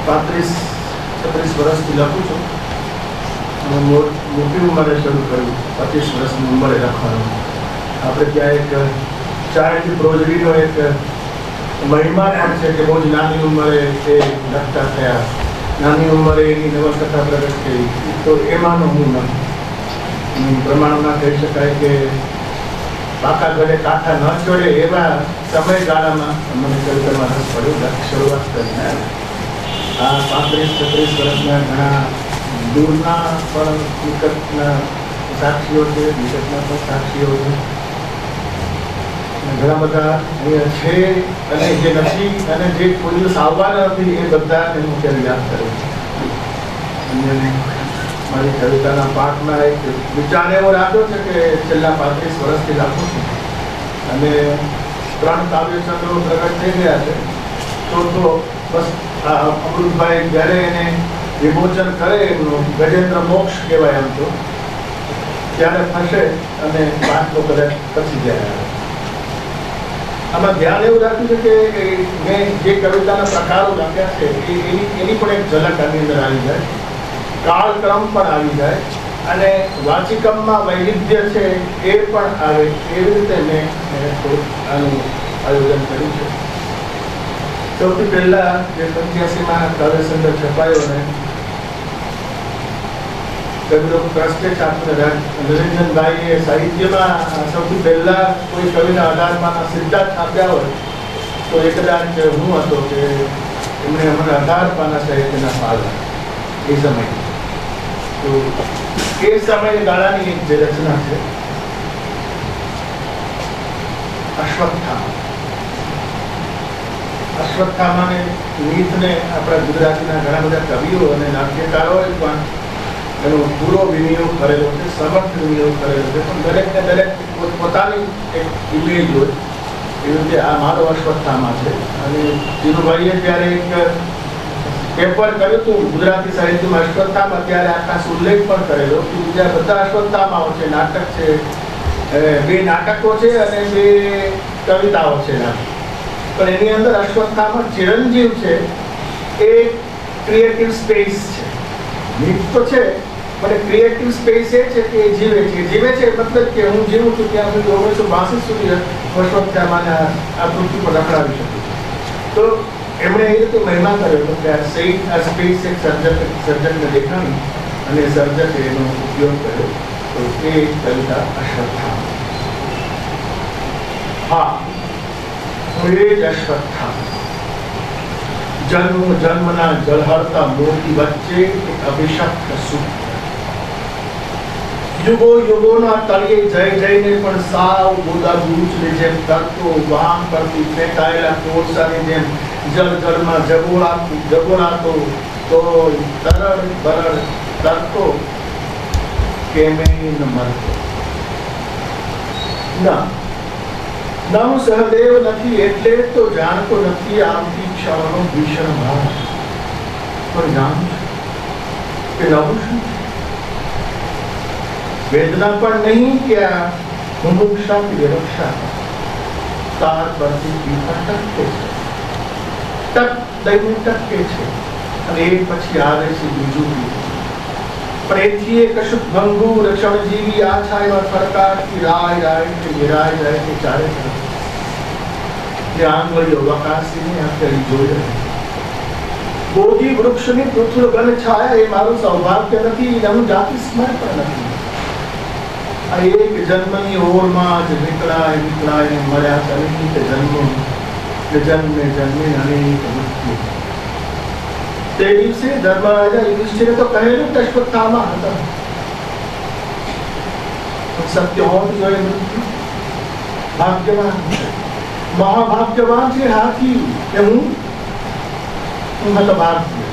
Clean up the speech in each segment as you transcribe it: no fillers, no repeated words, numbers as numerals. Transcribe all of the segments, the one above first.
35-36 વર્ષથી લખું છું. મોટી ઉંમરે શરૂ કર્યું, 25 વર્ષની ઉંમરે લખવાનું. આપણે ત્યાં એક ચાઇલ્ડ પ્રોઝરીનો એક મહિમા પણ છે કે બહુ જ નાની ઉંમરે એ લખતા થયા, નાની ઉંમરે એની નવલકથા પ્રગટ થઈ. તો એમાંનો હું નથી. પ્રમાણમાં કહી શકાય કે પાકા ઘરે કાંઠા ન છોડે એવા સમયગાળામાં મને કવિતામાં રસ પડ્યો. શરૂઆત કરીને આ 35-36 વર્ષના ઘણા દૂરના પણ નિકટના સાક્ષીઓ છે, નિકટના પણ સાક્ષીઓ છે, ઘણા બધા અહીંયા છે અને જે નથી અને જે કોઈ દિવસ આવવાના નથી એ બધાને હું ત્યારે યાદ કરું છું. અને મારી કવિતાના પાઠમાં એક વિચાર એવો રાખ્યો છે કે છેલ્લા 35 વર્ષથી રાખું છું અને 3 કાવ્યચંદ્રો પ્રગટ થઈ ગયા છે. તો બસ અમૃતભાઈ જ્યારે એને વિમોચન કરે એમનું ગજેન્દ્ર મોક્ષ કહેવાય એમ તો ત્યારે થશે અને 5 કદાચ પછી જાય. આમાં ધ્યાન એવું રાખ્યું છે કે મેં જે કવિતાના પ્રકારો રાખ્યા છે એની પણ એક ઝલક આની અંદર આવી જાય, કાળક્રમ પણ આવી જાય અને વાચિકમમાં વૈવિધ્ય છે એ પણ આવે. એવી રીતે મેં આનું આયોજન કર્યું છે. સૌથી પહેલા જે 85માં કાવ્યસંગ્રહ છપાયો ને કવિનો ટ્રસ્ટે છાપને નિરંજનભાઈએ સાહિત્યમાં સૌથી પહેલા કોઈ કવિના 18 સિદ્ધાંત છાપ્યા હોય તો એ કદાચ હું હતો કે એમણે અમને 18 સાહિત્યના ફાળ એ સમયે. તો એ સમયગાળાની એક જે રચના છે અશ્વત્થામાને નીતને આપણા ગુજરાતીના ઘણા બધા કવિઓ અને નાટ્યકારોએ પણ એનો પૂરો વિનિયોગ કરેલો છે, સમર્થ વિનિયોગ કરેલો છે. પણ દરેકને દરેક પોતાની એક ઇમેજ હોય એવી રીતે આ મારો અશ્વત્થામા છે. અને ધીરુભાઈએ ત્યારે એક પેપર કર્યું હતું ગુજરાતી સાહિત્યમાં અશ્વત્થામા, ત્યારે આખા ઉલ્લેખ પણ કરેલો કે બીજા બધા અશ્વત્થામાઓ છે, નાટક છે, 2 નાટકો છે અને 2 કવિતાઓ છે, પણ એની અંદર અશ્વત્થામા ચિરંજીવ છે. એ ક્રિએટિવ સ્પેસ છે. નીત તો છે પણ ક્રિએટિવ સ્પેસ એ છે કે જીવે છે મતલબ કે હું જીવું છું ત્યાં સુધી 1982 સુધી અશ્વત્થામાના આ પૃથ્વી પર રખડાવી શકું છું. તો એમણે એ રીતે મહિમા કર્યો કે આ સ્પેસ એક સર્જકને દેખાણી અને સર્જકે એનો ઉપયોગ કર્યો. તો એ કવિતા અશ્વત્થામા. હા, એ જ અશ્વત્થામા. જન્મના જળહળતા મોતી વચ્ચે એક અભિશપ્ત સૂત્ર. યુગોના તળિયે જઈને પણ સાવ બોધા ગુરુચની જેમ તરતો, વામ પરથી ફેંકાયેલા કોળસાની જેમ જળમાં જગોળાતો તો તરળ બરળ તરતો કેમે ન મરતો. ના હું સહદેવ નથી એટલે તો જાણતો નથી આવતી ક્ષણનો ભીષણ ભાવ. પણ જાણું છું કે નવું શું વેદના પણ નહીં કે આ મુમુક્ષા કે વિવક્ષા તાર પરથી પીતા ટકે છે, ટક દઈને ટકે છે અને એ પછી આવે છે બીજું પીવું. પણ એથી એ કશુંક ભંગુ રક્ષણજીવી આછાયવા ફરકાટથી રાય કે વિરાય જાય કે ચારે આંગળીઓ વકાસીને આખરી જોઈ રહી. બોધિ વૃક્ષની પૃથ્વી બન છાયા એ મારું સૌભાગ્ય નથી, હું જાતિ સ્મર પણ નથી. આ એક જન્મની ઓરમાં જ નીકળાય મળ્યા અનેક જન્મે અનેક મૃત્યુ. તે દિવસે ધર્મરાજા યુધિષ્ઠિરે તો કહેલું કે અશ્વત્થામા હતા. સત્ય હોત જોઈએ મૃત્યુ. ભાગ્યવાન, મહાભાગ્યવાન છે હાથી કે હું હતભાગ્ય.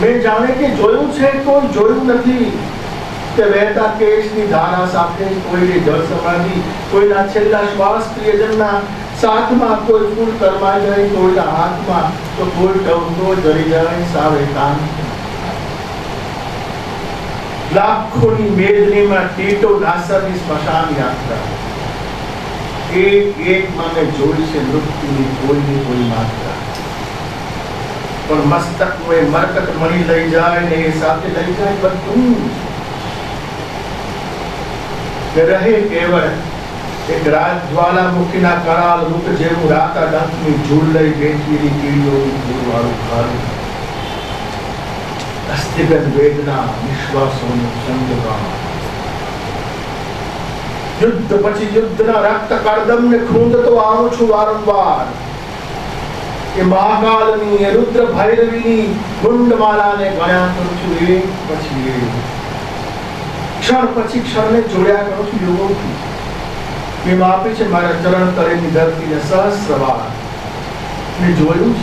મેં જાણે કે જોયું છે કોઈ જોયું નથી કે વહેતા કેશની ધારા સાથે કોઈની જળ સમાધિ, કોઈના છેલ્લા શ્વાસ પ્રિયજનના સાથમાં, કોઈ ફૂલ કરમાઈ જાય કોઈના હાથમાં, તો કોઈ ટવતો જરી જાય સાવે કાન. લાખોની મેદનીમાં ટીટો નાસરની સ્મશાન યાત્રા. એક મને જોઈ છે મૃત્યુની કોઈ માત્રા. પણ મસ્તકનું એ મરકત મણી લઈ જાય ને એ સાથે લઈ જાય બધું રહે કેવળ એક રાત જ્વાલામુખીના કરાલ રૂપ જેવું રાતા ડંખની ઝૂલ લઈ બેઠેલી કીડીઓનું ધૂળવાળું ઘર, અસ્થિગત વેદના વિશ્વાસોનું સંગગાન, યુદ્ધ પછી યુદ્ધના રક્ત કડદમને ખૂંદતો આવું છું વારંવાર. એ મહાકાલની એ રુદ્ર ભૈરવીની ગુંડમાલાને ગણ્યા કરું છું એક પછી એક, ક્ષણ પછી ક્ષણને જોડ્યા કરું છું યોગોથી. મેં માપી છે મારા ચરણ તળેની ધરતીને સહસ્રવાર. મેં જોયું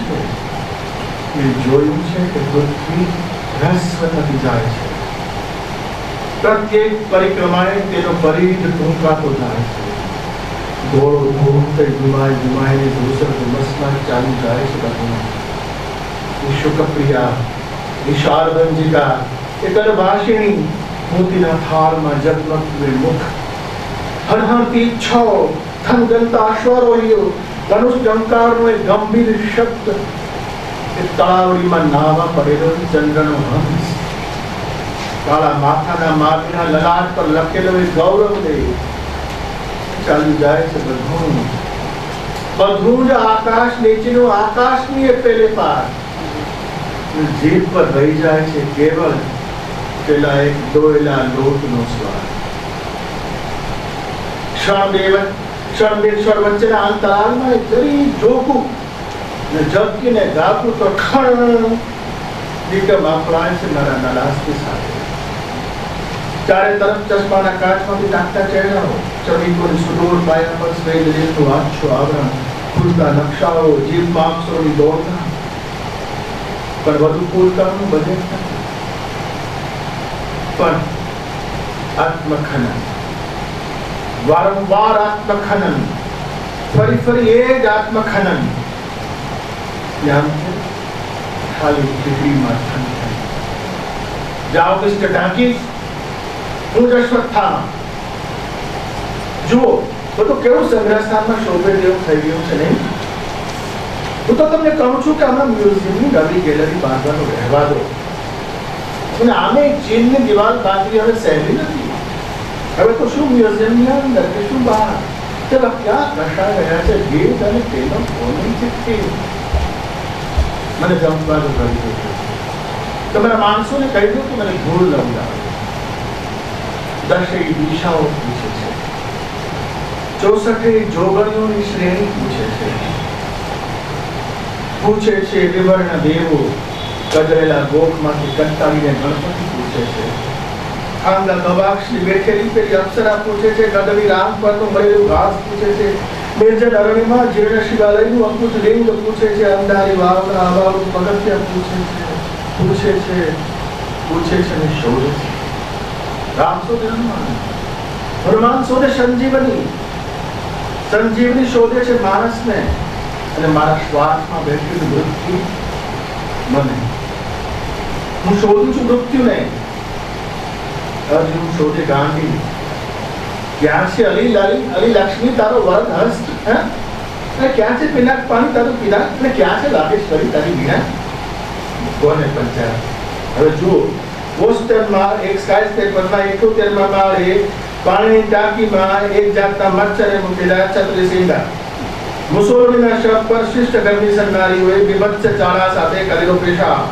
છે કે પૃથ્વી હ્રસ્વ થતી જાય છે, પ્રત્યેક પરિક્રમાએ તેનો પરિધ ટૂંકાતો જાય છે. ઘોડો ઘૂમતે ઘુમાઈને ધૂસર ધુમ્મસમાં ચાલી જાય છે બધું. શુકપ્રિયા, વિશાળભંજિકા, એ કલભાષિણી મોતીના થાળમાં જગમગતું મુખ, હણહણતી ઈચ્છાઓ, થનગનતા અશ્વારોહીઓ, ધનુષ ટંકારનો એ ગંભીર શબ્દ, એ તળાવડીમાં નાવા પડેલો ચંદ્રનો હંસ, કાળા માથાના માગના લલાટ પર લખેલો એ ગૌરવ દેવ, ચાલી જાય છે બધું જ આકાશ નીચેનું, આકાશની એ પેલે પાર. જીભ પર રહી જાય છે કેવળ પેલા એક દોયેલા લોટનો સ્વાદ. ક્ષણ વચ્ચેના અંતરાલમાં જરી જોખું ને ઝબકીને ગાતું તો ખણ દીકમ અફળાય છે મારા નલાસ્તી સાથે. ચારે તરફ ચશ્માના કાચમાંથી નાખતા ચહેરાઓ, ચડીકોની સુડોળ પાયા પર સ્વેદ રેતનું આછું આવરણ, ખુલતા નકશાઓ, જીભમાં અક્ષરોની દોડધામ, પણ વધુ પૂરતાનું બજેટ નથી. પણ આત્મખનન, વારંવાર આત્મખનન, ફરી એ જ આત્મખનન. ખાલી ડિગ્રીમાં થન જાઓ મિસ્ટર ડાંકી, હું જ અશ્વત્થામા. જુઓ તો કેવું સંગ્રહસ્થાનમાં શોભે જેવું થઈ ગયું છે નહીં? હું તો તમને કહું છું કે હમણાં મ્યુઝિયમની નવી ગેલેરી બાંધવાનો રહેવા દો. અને આમે ચીનની દિવાલ બાંધવી હવે સહેલી નથી. હવે તો શું મ્યુઝિયમની અંદર કે શું બહાર, તેમાં ક્યાં દર્શાઈ રહ્યા છે ભેદ અને તેનો કોની ચિઠ્ઠી. મને જમવાનું કરી દો. તમારા માણસોને કહી દો કે મને ધૂળ લવડાવે. દશેય દિશાઓ પૂછે છે, 64 જોગણીઓની શ્રેણી પૂછે છે વિવર્ણ દેવો, કદરેલા ગોખમાંથી કંટાળીને ગણપતિ પૂછે છે. આંગા ગવાક્ષની બેઠેલી પેલી અપ્સરા પૂછે છે, ગદવી રામ પરનું મળેલું ઘાસ પૂછે છે, નિર્જન અરણ્યમાં જીર્ણ શિવાલયનું અંકુશ લિંગ પૂછે છે, અંધારી વાવના અભાવનું પગથિયાં પૂછે છે ને શોધે છે. રામ શોધે હનુમાન શોધે સંજીવની શોધે છે માણસને, અને મારા શ્વાસમાં બેઠેલું મૃત્યુ મને. હું શોધું છું મૃત્યુને. અર્જુન શોધે ગાંધી. ક્યાં છે અલી લક્ષ્મી તારો વરદ હસ્ત, ક્યાં છે પિનાક પાણી તારું પિનાક, અને ક્યાં છે લાગેશ્વરી તારી વીણા. કોને પંચાયત. હવે જુઓ, બોસ્ટનમાં એક સ્કાયસ્ક્રેપરમાં 71માં માળે પાણીની ટાંકીમાં એક જાતના મચ્છરે મૂકેલા છત્રી સીંગા. મુસોલિનીના શબ પર શિષ્ટ ગરમી સન્નારીઓએ બીભત્સ ચાળા સાથે કરેલો પેશાબ.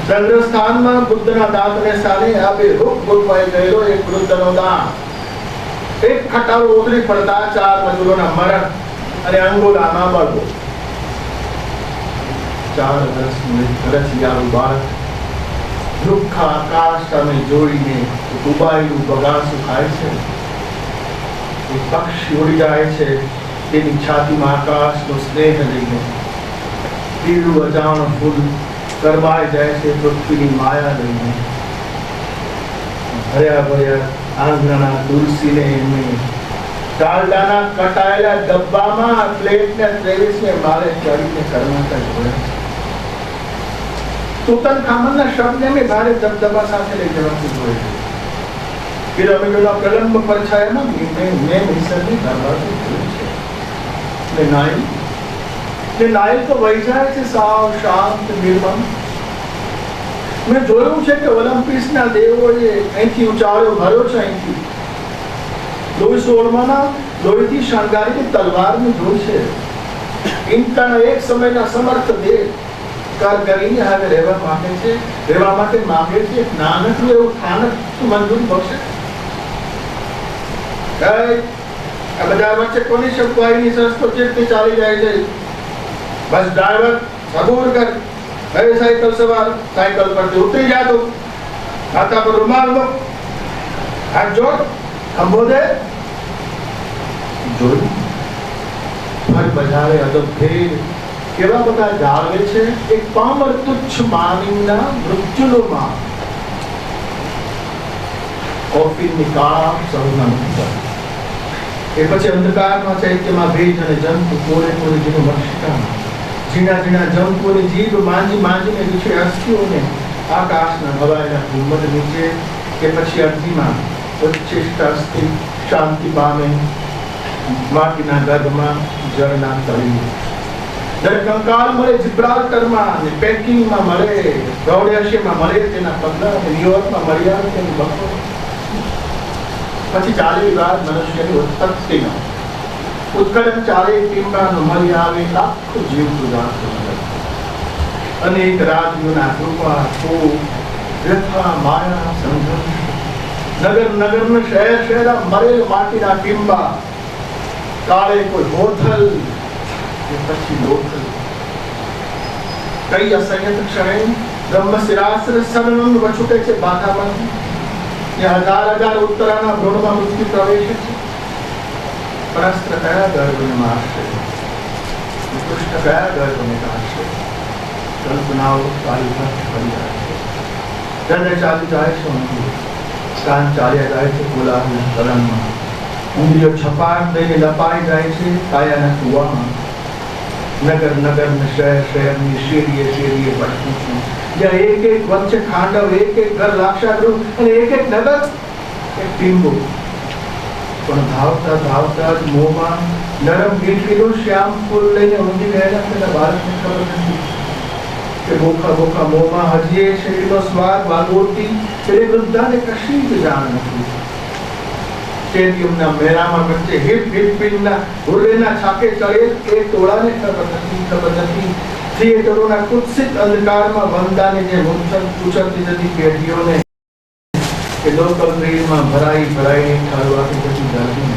સંગ્રહસ્થાનમાં બુદ્ધના દાંતને સ્થાને આપે રૂપ ગોઠવાઈ ગયેલો એક વૃદ્ધનો દાંત. એક ખટારો ઉતરી પડતા 4 મજૂરોના મરણ અને અંગોલામાં બળવો. 4 વર્ષનું રસિયાળું બાળક લુખ્ખા આકાશ સામે જોઈને ડૂબાયેલું બગાસું ખાય છે. એક પક્ષી ઉડી જાય છે તેની છાતીમાં આકાશનો સ્નેહ લઈને. પીળું અજાણ ફૂલ કરમાઈ જાય છે પૃથ્વીની માયા લઈને. ભર્યા ભર્યા આંગણાના તુલસીને એમને ટાલડાના કટાયેલા ડબ્બામાં પ્લેટને 23ને માળે ચડીને કરમાતા જોયા. તૂતનખામનના શબને મેં ભારે દબદબા સાથે લઈ જવાથી જોયા. પિરામિડોના પ્રલંબ પરછાયામાં મેં મિસરની દરવાજો જોઈ છે. ને નાયલ તો વહી જાય છે સાવ શાંત નિર્મમ. મેં જોયું છે કે ઓલિમ્પિક્સના દેવોએ અહીંથી ઉચાળ્યો ભર્યો છે. અહીંથી લોહી સોળમાના લોહીથી શણગારીની તલવારને જોઈ છે. ઇન્કણ એક સમયના સમર્થ દેવ કર કરીને હવે રહેવા માંગે છે, રહેવા માટે માંગે છે. એક નાનકડું એવું સ્થાનક મંજૂરી બક્ષે. આ બધા વચ્ચે કોની શબ્દવાહીની સંસ્થો ચેટની ચાલી જાય છે. બસ ડ્રાઈવર સબૂર કર. હવે સાયકલ સવાર, સાયકલ પરથી ઉતરી જાતો, માથા પર રૂમાલ મૂક, હાથ જોડ, ખંભો દે. જોયું હર બજારે અદબ ફેર કેવા બધા જાળવે છે. એક પામર તુચ્છ માનવીના મૃત્યુનો માં કોફીની કાળા સૌના મુક્ત. એ પછી અંધકારમાં ચૈત્યમાં ભેજ અને જંતુ કોરે કોરે જેનું મક્ષિકા ઝીણા ઝીણા જંતુઓની જીભ માંજી માંજીને વિશે અસ્થિઓને આકાશના હવાયેલા ગુંબદ નીચે કે પછી અડધીમાં ઉચ્છિષ્ટ અસ્થિ શાંતિ પામે માટીના ગર્ભમાં જળના તળિયે. દર કંકાળ મળે જિબ્રાલ્ટરમાં અને પેકિંગમાં મળે, રોડેશિયામાં મળે તેના પગલા, ન્યુયોર્કમાં મળ્યા તેની બપોર. પછી ચાલી વાત મનુષ્યની ઉત્પત્તિનો ઉત્કલન ચાલે ટીમ્બાનો મળી આવે લાખો જીવ ગુજારતો અનેક રાજ્યોના કૃપા ખૂબ વ્યથા માયા સંઘર્ષ. નગર નગર શહેર શહેર મરેલ માટીના ટીમ્બા કાળે કોઈ હોથલ કે પછી લોથલ. કઈ અસંયત ક્ષણે બ્રહ્મ શિરાસ્ત્ર સનન વછુટે છે બાધામાંથી. હજાર હજાર ઉત્તરાના ભ્રૂણમાં મૃત્યુ પ્રવેશે છે. પરસ્ત્ર કયા ગર્ભને મારશે, કૃષ્ણ કયા ગર્ભને કાઢશે. કલ્પનાઓ તારી ભ્રષ્ટ કરી જાય છે. હૃદય ચાલી જાય છે ઊંધું, કાન ચાલ્યા જાય છે કોલાહલના તરંગમાં. ઇન્દ્રિયો છપાટ દઈને લપાઈ જાય છે કાયાના કુવામાં. નગર નગર ને શહેર શહેરની શેરીએ શેરીએ ભટકું છું, જ્યાં એક એક વચ્ચે ખાંડવ, એક એક ઘર લાક્ષાગૃહ અને એક એક નગર એક ટીમ્બો. પણ ધાવતા ધાવતા જ મોંમાં નરમ ગીઠવીનું શ્યામ ફૂલ લઈને ઊંધી ગયેલા પેલા બાળકને ખબર નથી કે બોખા બોખા મોંમાં હજી એ શરીરનો સ્વાદ વાગોળતી પેલી વૃદ્ધાને કશી જ જાણ નથી. સ્ટેડિયમના મેળામાં વચ્ચે હિપ હિપ પિનના હુલ્લેના છાકે ચડે એ ટોળાને ખબર નથી. થિયેટરોના કુત્સિત અંધકારમાં વંદાને જે ઉછળતી જતી પેઢીઓને કે લોકલ ટ્રેનમાં ભરાઈ ઠાલવાથી પછી દર્દી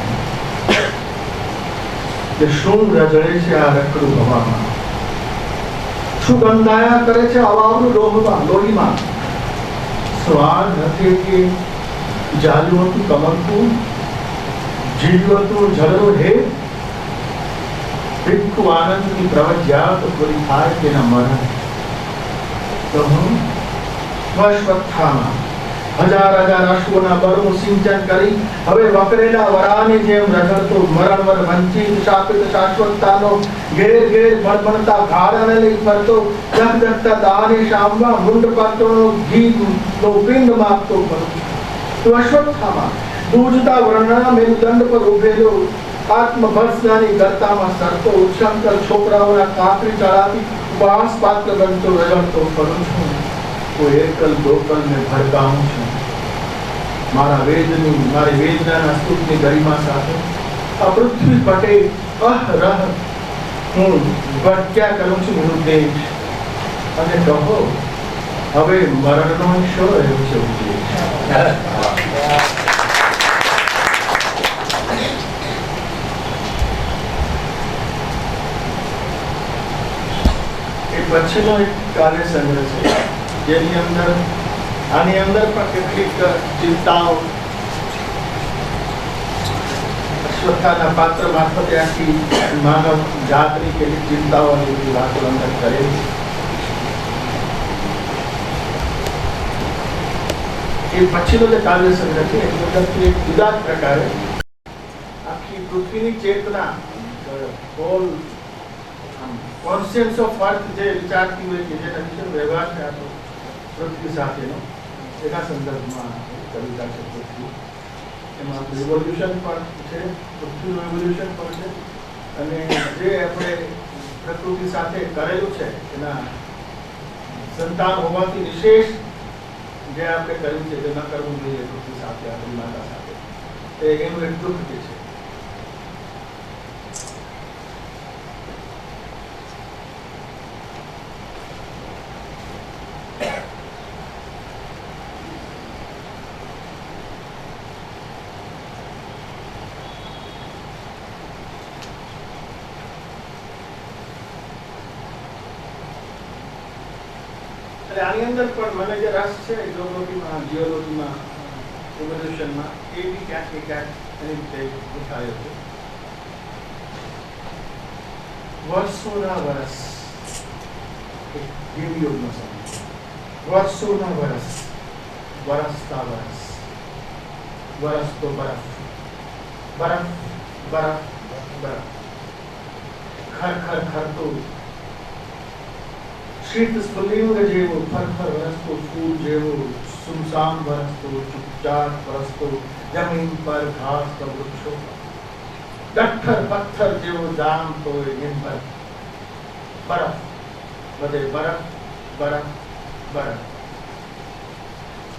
કે શું રજળે છે આ રખડું હવામાં, શું ગંધાયા કરે છે અવાવરું લોહીમાં. સ્વાદ નથી કે જાલ્યું હતું કમળતું, જીવ્યું હતું જળનું હે. ભિક્ષુ આનંદની પ્રવજ્યા તો પૂરી થાય તેના મરણ. તો હું સ્વશ્વત્થામાં હજાર હજાર અશ્વોના બળનું સિંચન કરી હવે વકરેલા વરાની જેમ રઝળતો મરણવર વંચિત શાપિત શાશ્વતતાનો ઘેર ઘેર બળબળતા ઘાડાને લઈ ફરતો જગજગતા દાને શામમાં મુંડ પાત્રનો ઘીનો પિંડ માગતો ફરતો. તો અશ્વત્થામાં દૂજતા વર્ણના મેરુદંડ પર ઉભેલો આત્મભર્ષનાની ગરતામાં સરતો ઉચ્છંકર છોકરાઓના કાંકરી ચડાવી ઉપવાસ પાત્ર બનતો રઝળતો ફરું છું. કોઈ એકલ લોકલ ને ભડકાવું છું. મારી વેદનાના સ્તુપની ગરિમા સાથે આ પૃથ્વી પટે અહરહ હું ભટક્યા કરું છું નિરુદ્દેશ. અને કહો હવે મરણનો શો રહ્યો છે ઉદ્દેશ. એ પછીનો એક કાર્ય સંગ્રહ છે જેની અંદર આની અંદર પણ કેટલીક ચિંતાઓ અશ્વત્થાના પાત્ર મારફતે આખી માનવ જાતની કેટલીક ચિંતાઓ અને બધી વાતો અંદર કરેલી. એ પછીનો જે કાવ્ય સંગ્રહ છે એની અંદરથી એક જુદા જ પ્રકારે આખી પૃથ્વીની ચેતના હોલ કોન્શિયન્સ ઓફ અર્થ જે વિચારતી હોય કે જેના વિશે વ્યવહાર છે આપણો પૃથ્વી સાથેનો એના સંદર્ભમાં કવિતા છે પૃથ્વી. એમાં રિવોલ્યુશન પણ છે, પૃથ્વીનું રિવોલ્યુશન પણ છે અને જે આપણે પ્રકૃતિ સાથે કરેલું છે એના સંતાન હોવાથી વિશેષ જે આપણે કર્યું છે તે ન કરવું જોઈએ પૃથ્વી સાથે, આપણી માતા સાથે, એનું એક દુઃખ જે છે. આની અંદર પણ મને જે રસ છે જીઓલોજીમાં, ઇવોલ્યુશનમાં, એ બી ક્યાંક ને ક્યાંક એની રીતે ઉઠાયો છે. વર્ષોના વર્ષ હિમયુગનો સમય, વર્ષોના વર્ષ, વરસતા વર્ષ, વરસ તો બરફ, બરફ બરફ બરફ, ખર ખરતું શીત સ્ફુલિંગ જેવું, ફરફર વરસતો ફૂલ જેવું, સુમસામ વરસતો, ચુપચાપ વરસતો, જમીન પર ઘાસ તો વૃક્ષો, ગઠ્ઠર પથ્થર જેવો જામતો એમ પર બરફ, બધે બરફ બરફ બરફ.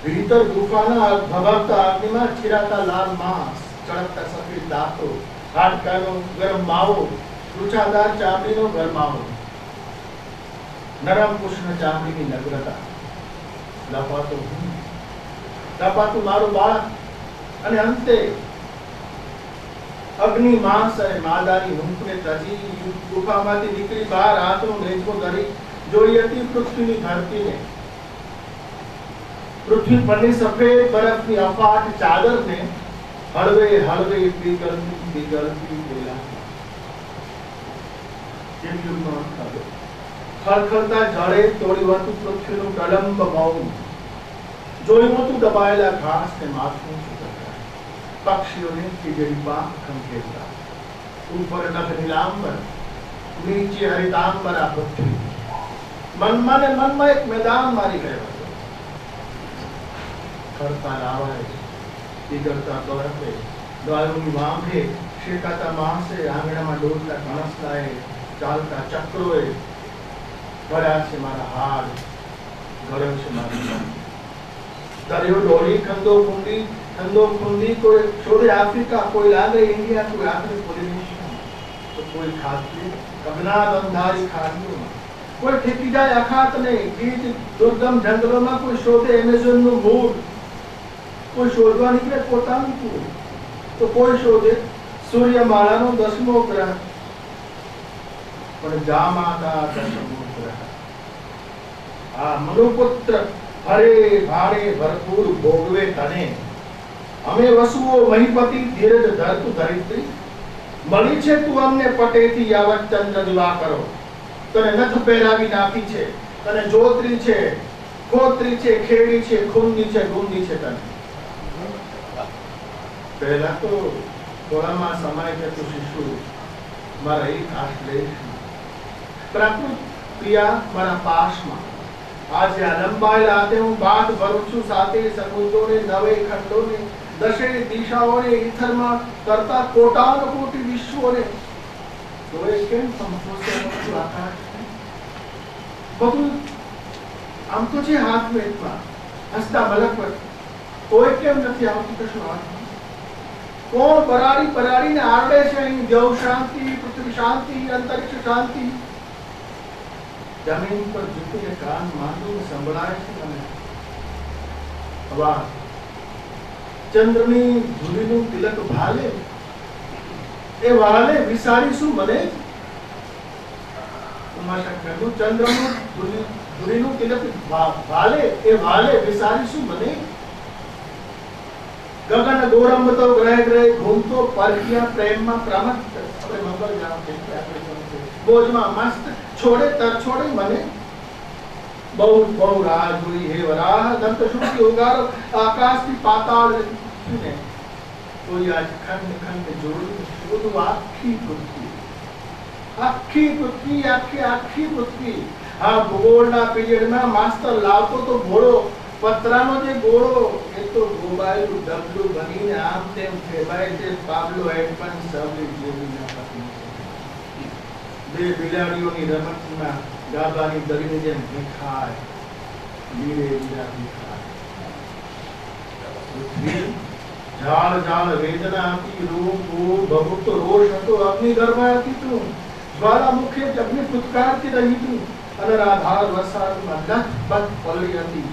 ભીતર ગુફાના ભભકતા અગ્નિમાં ચીરાતા લાલ માંસ, ચળકતા સફેદ દાંતો, હાડકાનો ગરમ માવો, રૂછાદાર ચામડીનો ગરમાવો, નરમ કૃષ્ણ ચામડીની નગ્નતા, લપાતું મારું બાળક, અને અંતે અગ્નિ માંસ અને માદાની હૂંફને તજી ગુફામાંથી નીકળી બહાર હાથનો નેચકો ધરી જોઈ હતી પૃથ્વીની ધરતીને, પૃથ્વી પરની સફેદ બરફની અફાટ ચાદરને હળવે હળવે પીગળતી પેલા હિમયુગનો અંત આવ્યો. ખળખળતા જળે તોડ્યું હતું પૃથ્વીનું પ્રલંબ મૌન, જોયું હતું દબાયેલા ઘાસ ને માથું ચૂકવતા, પક્ષીઓને ખીજડી પાંખ ખંખેરતા, ઉપર નખ નીલાંબર, નીચે હરિતાંબર આ પૃથ્વી. મનમાં ને મનમાં એક મેદાન મારી ગયો હતો. ખડતા લાવાએ, પીગળતા બરફે, ગાયોની વાંભે, શેકાતા માંસે, આંગણામાં દોડતા કણસલાએ, ચાલતા ચક્રોએ ભર્યા છે મારા હાડ, ગળ્યો છે મારી મન. દરિયો ડોળી ખંડો ખૂંદી, કોઈ શોધે આફ્રિકા, કોઈ લાગે ઇન્ડિયા, કોઈ આખરે પોલિનેશિયા, તો કોઈ ખાતી અજ્ઞાત અંધારી ખાડીઓમાં, કોઈ ઠેકી જાય અખાતને ગીચ દુર્ગમ જંગલોમાં, કોઈ શોધે એમેઝોનનું મૂળ, કોઈ શોધવા નીકળે પોતાનું કુળ, તો કોઈ શોધે સૂર્યમાળાનો 10મો ગ્રહ, પણ જામાતા 10મો ગ્રહ. આ મનુપુત્ર હરે ભારે ભરપૂર ભોગવે તને, અમે વસુઓ મહીપતિ ધીરજ ધરતું ધરિત્રી, મળી છે તું અમને પટેથી યાવત ચંદ્ર દિવાકરો, તને નથ પહેરાવી નાખી છે, તને જોતરી છે, ખોતરી છે, ખેડી છે, ખૂંદી છે, ગુંદી છે તને. પહેલા તો થોડામાં સમય કે તું શિશુ મારા એક આશ્લેષમાં, પ્રાકૃત પ્રિયા મારા પાશમાં, આજે આ લંબાયેલા હાથે હું બાદ ભરું છું, સાથે સમુદ્રોને, નવે ખંડોને, દશે દિશાઓને, ઈથરમાં કરતા કોટાનો કોટી વિશ્વોને, તો એ કેમ સંતોષે આકાશ બધું આમ તો છે હાથ મેટમાં હસતા મલક પર, કોઈ કેમ નથી આવતું કશું હાથમાં? કોણ પરાડીને આરડે છે અહીં? દેવ શાંતિ, પૃથ્વી શાંતિ, અંતરિક્ષ શાંતિ, જમીન પર ઝૂકીને કાન માંડું સંભળાય છે મને અવાજ. ચંદ્રની ધૂળીનું તિલક ભાલે, એ વાલે વિસારીશું મને. ઉમાશંકરનું ચંદ્રનું ધૂળીનું તિલક ભાલે, એ વાલે વિસારીશું મને. ગગન ગોરંબતો ગ્રહ ગ્રહ ઘૂમતો પરખિયા પ્રેમમાં પ્રમત્ત, આપણે મંગળ જાણ છે આપણે બોજમાં મસ્ત છોડે તર છોડે મને. બહુ રાહ જોઈ હે વરાહ, દંત શુદ્ધિ ઉગારો આકાશથી પાતાળ ને, કોઈ આજ ખંડ ખંડ જોડું શોધું આખી પૃથ્વી, આખી પૃથ્વી, આખી પૃથ્વી. આ ભૂગોળના પીરિયડમાં માસ્તર લાવતો તો ઘોડો, પતરાનો જે ગોળો, એ તો ગોબાયેલું ડબલું બનીને આમ તેમ ફેબાય છે. પાબલો હેડ પણ સબલી જેવી ના પતી, બે બિલાડીઓની રમતમાં ગાભાની દરીની જેમ ભીખાય, લીરે લીરા ભીખાય. પૃથ્વી જાળ જાળ વેદના હતી, રૂપ રૂપ ભભૂત રોષ હતો, અગ્નિ ગર્ભા હતી તું, જ્વાલામુખે અગ્નિ ફૂટકારતી રહી તું, અનરાધાર વરસાદમાં લથબથ પલળી હતી,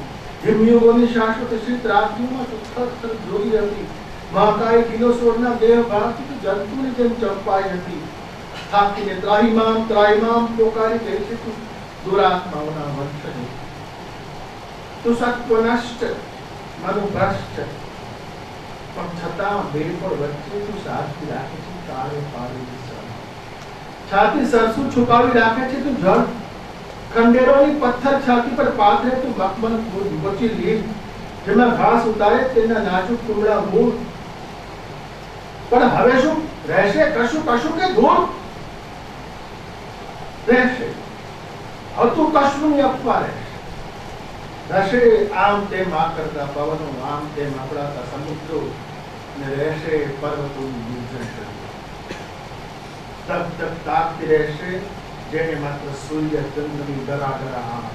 હિમયુગોની શાશ્વત શીત રાત્રિમાં તું થર જોઈ હતી, મહાકાય ડિનોસોરના દેહ ભાગથી જંતુની જેમ ચંપાઈ હતી, થાકીને ત્રાહિમામ પોકારી ગઈ છે તું દુરાત્માઓના વંશજે. તું સત્વનષ્ટ મનુભ્રષ્ટ, પણ છતાં બે પણ વચ્ચે તું સાચી રાખે છે તારે પાડેલી સર, છાતી સરસું છુપાવી રાખે છે તું જળ, ખંડેરોની પથ્થર છાતી પર પાથરે તું મખમલ ગોચી લીલ, જેમાં ઘાસ ઉતારે તેના નાજુક કુમળા મૂળ. પણ હવે શું રહેશે? કશું કશું કે ધૂળ રહેશે, હતું કશું ની અપવા રહેશે આમ તેમ આકરતા પવનો, આમ તેમ અપડાતા સમુદ્રો, ને રહેશે પર્વતોની નિર્જન શરીર. તક તક તાકતી રહેશે જેને માત્ર સૂર્ય ચંદ્રની ડરા આમ.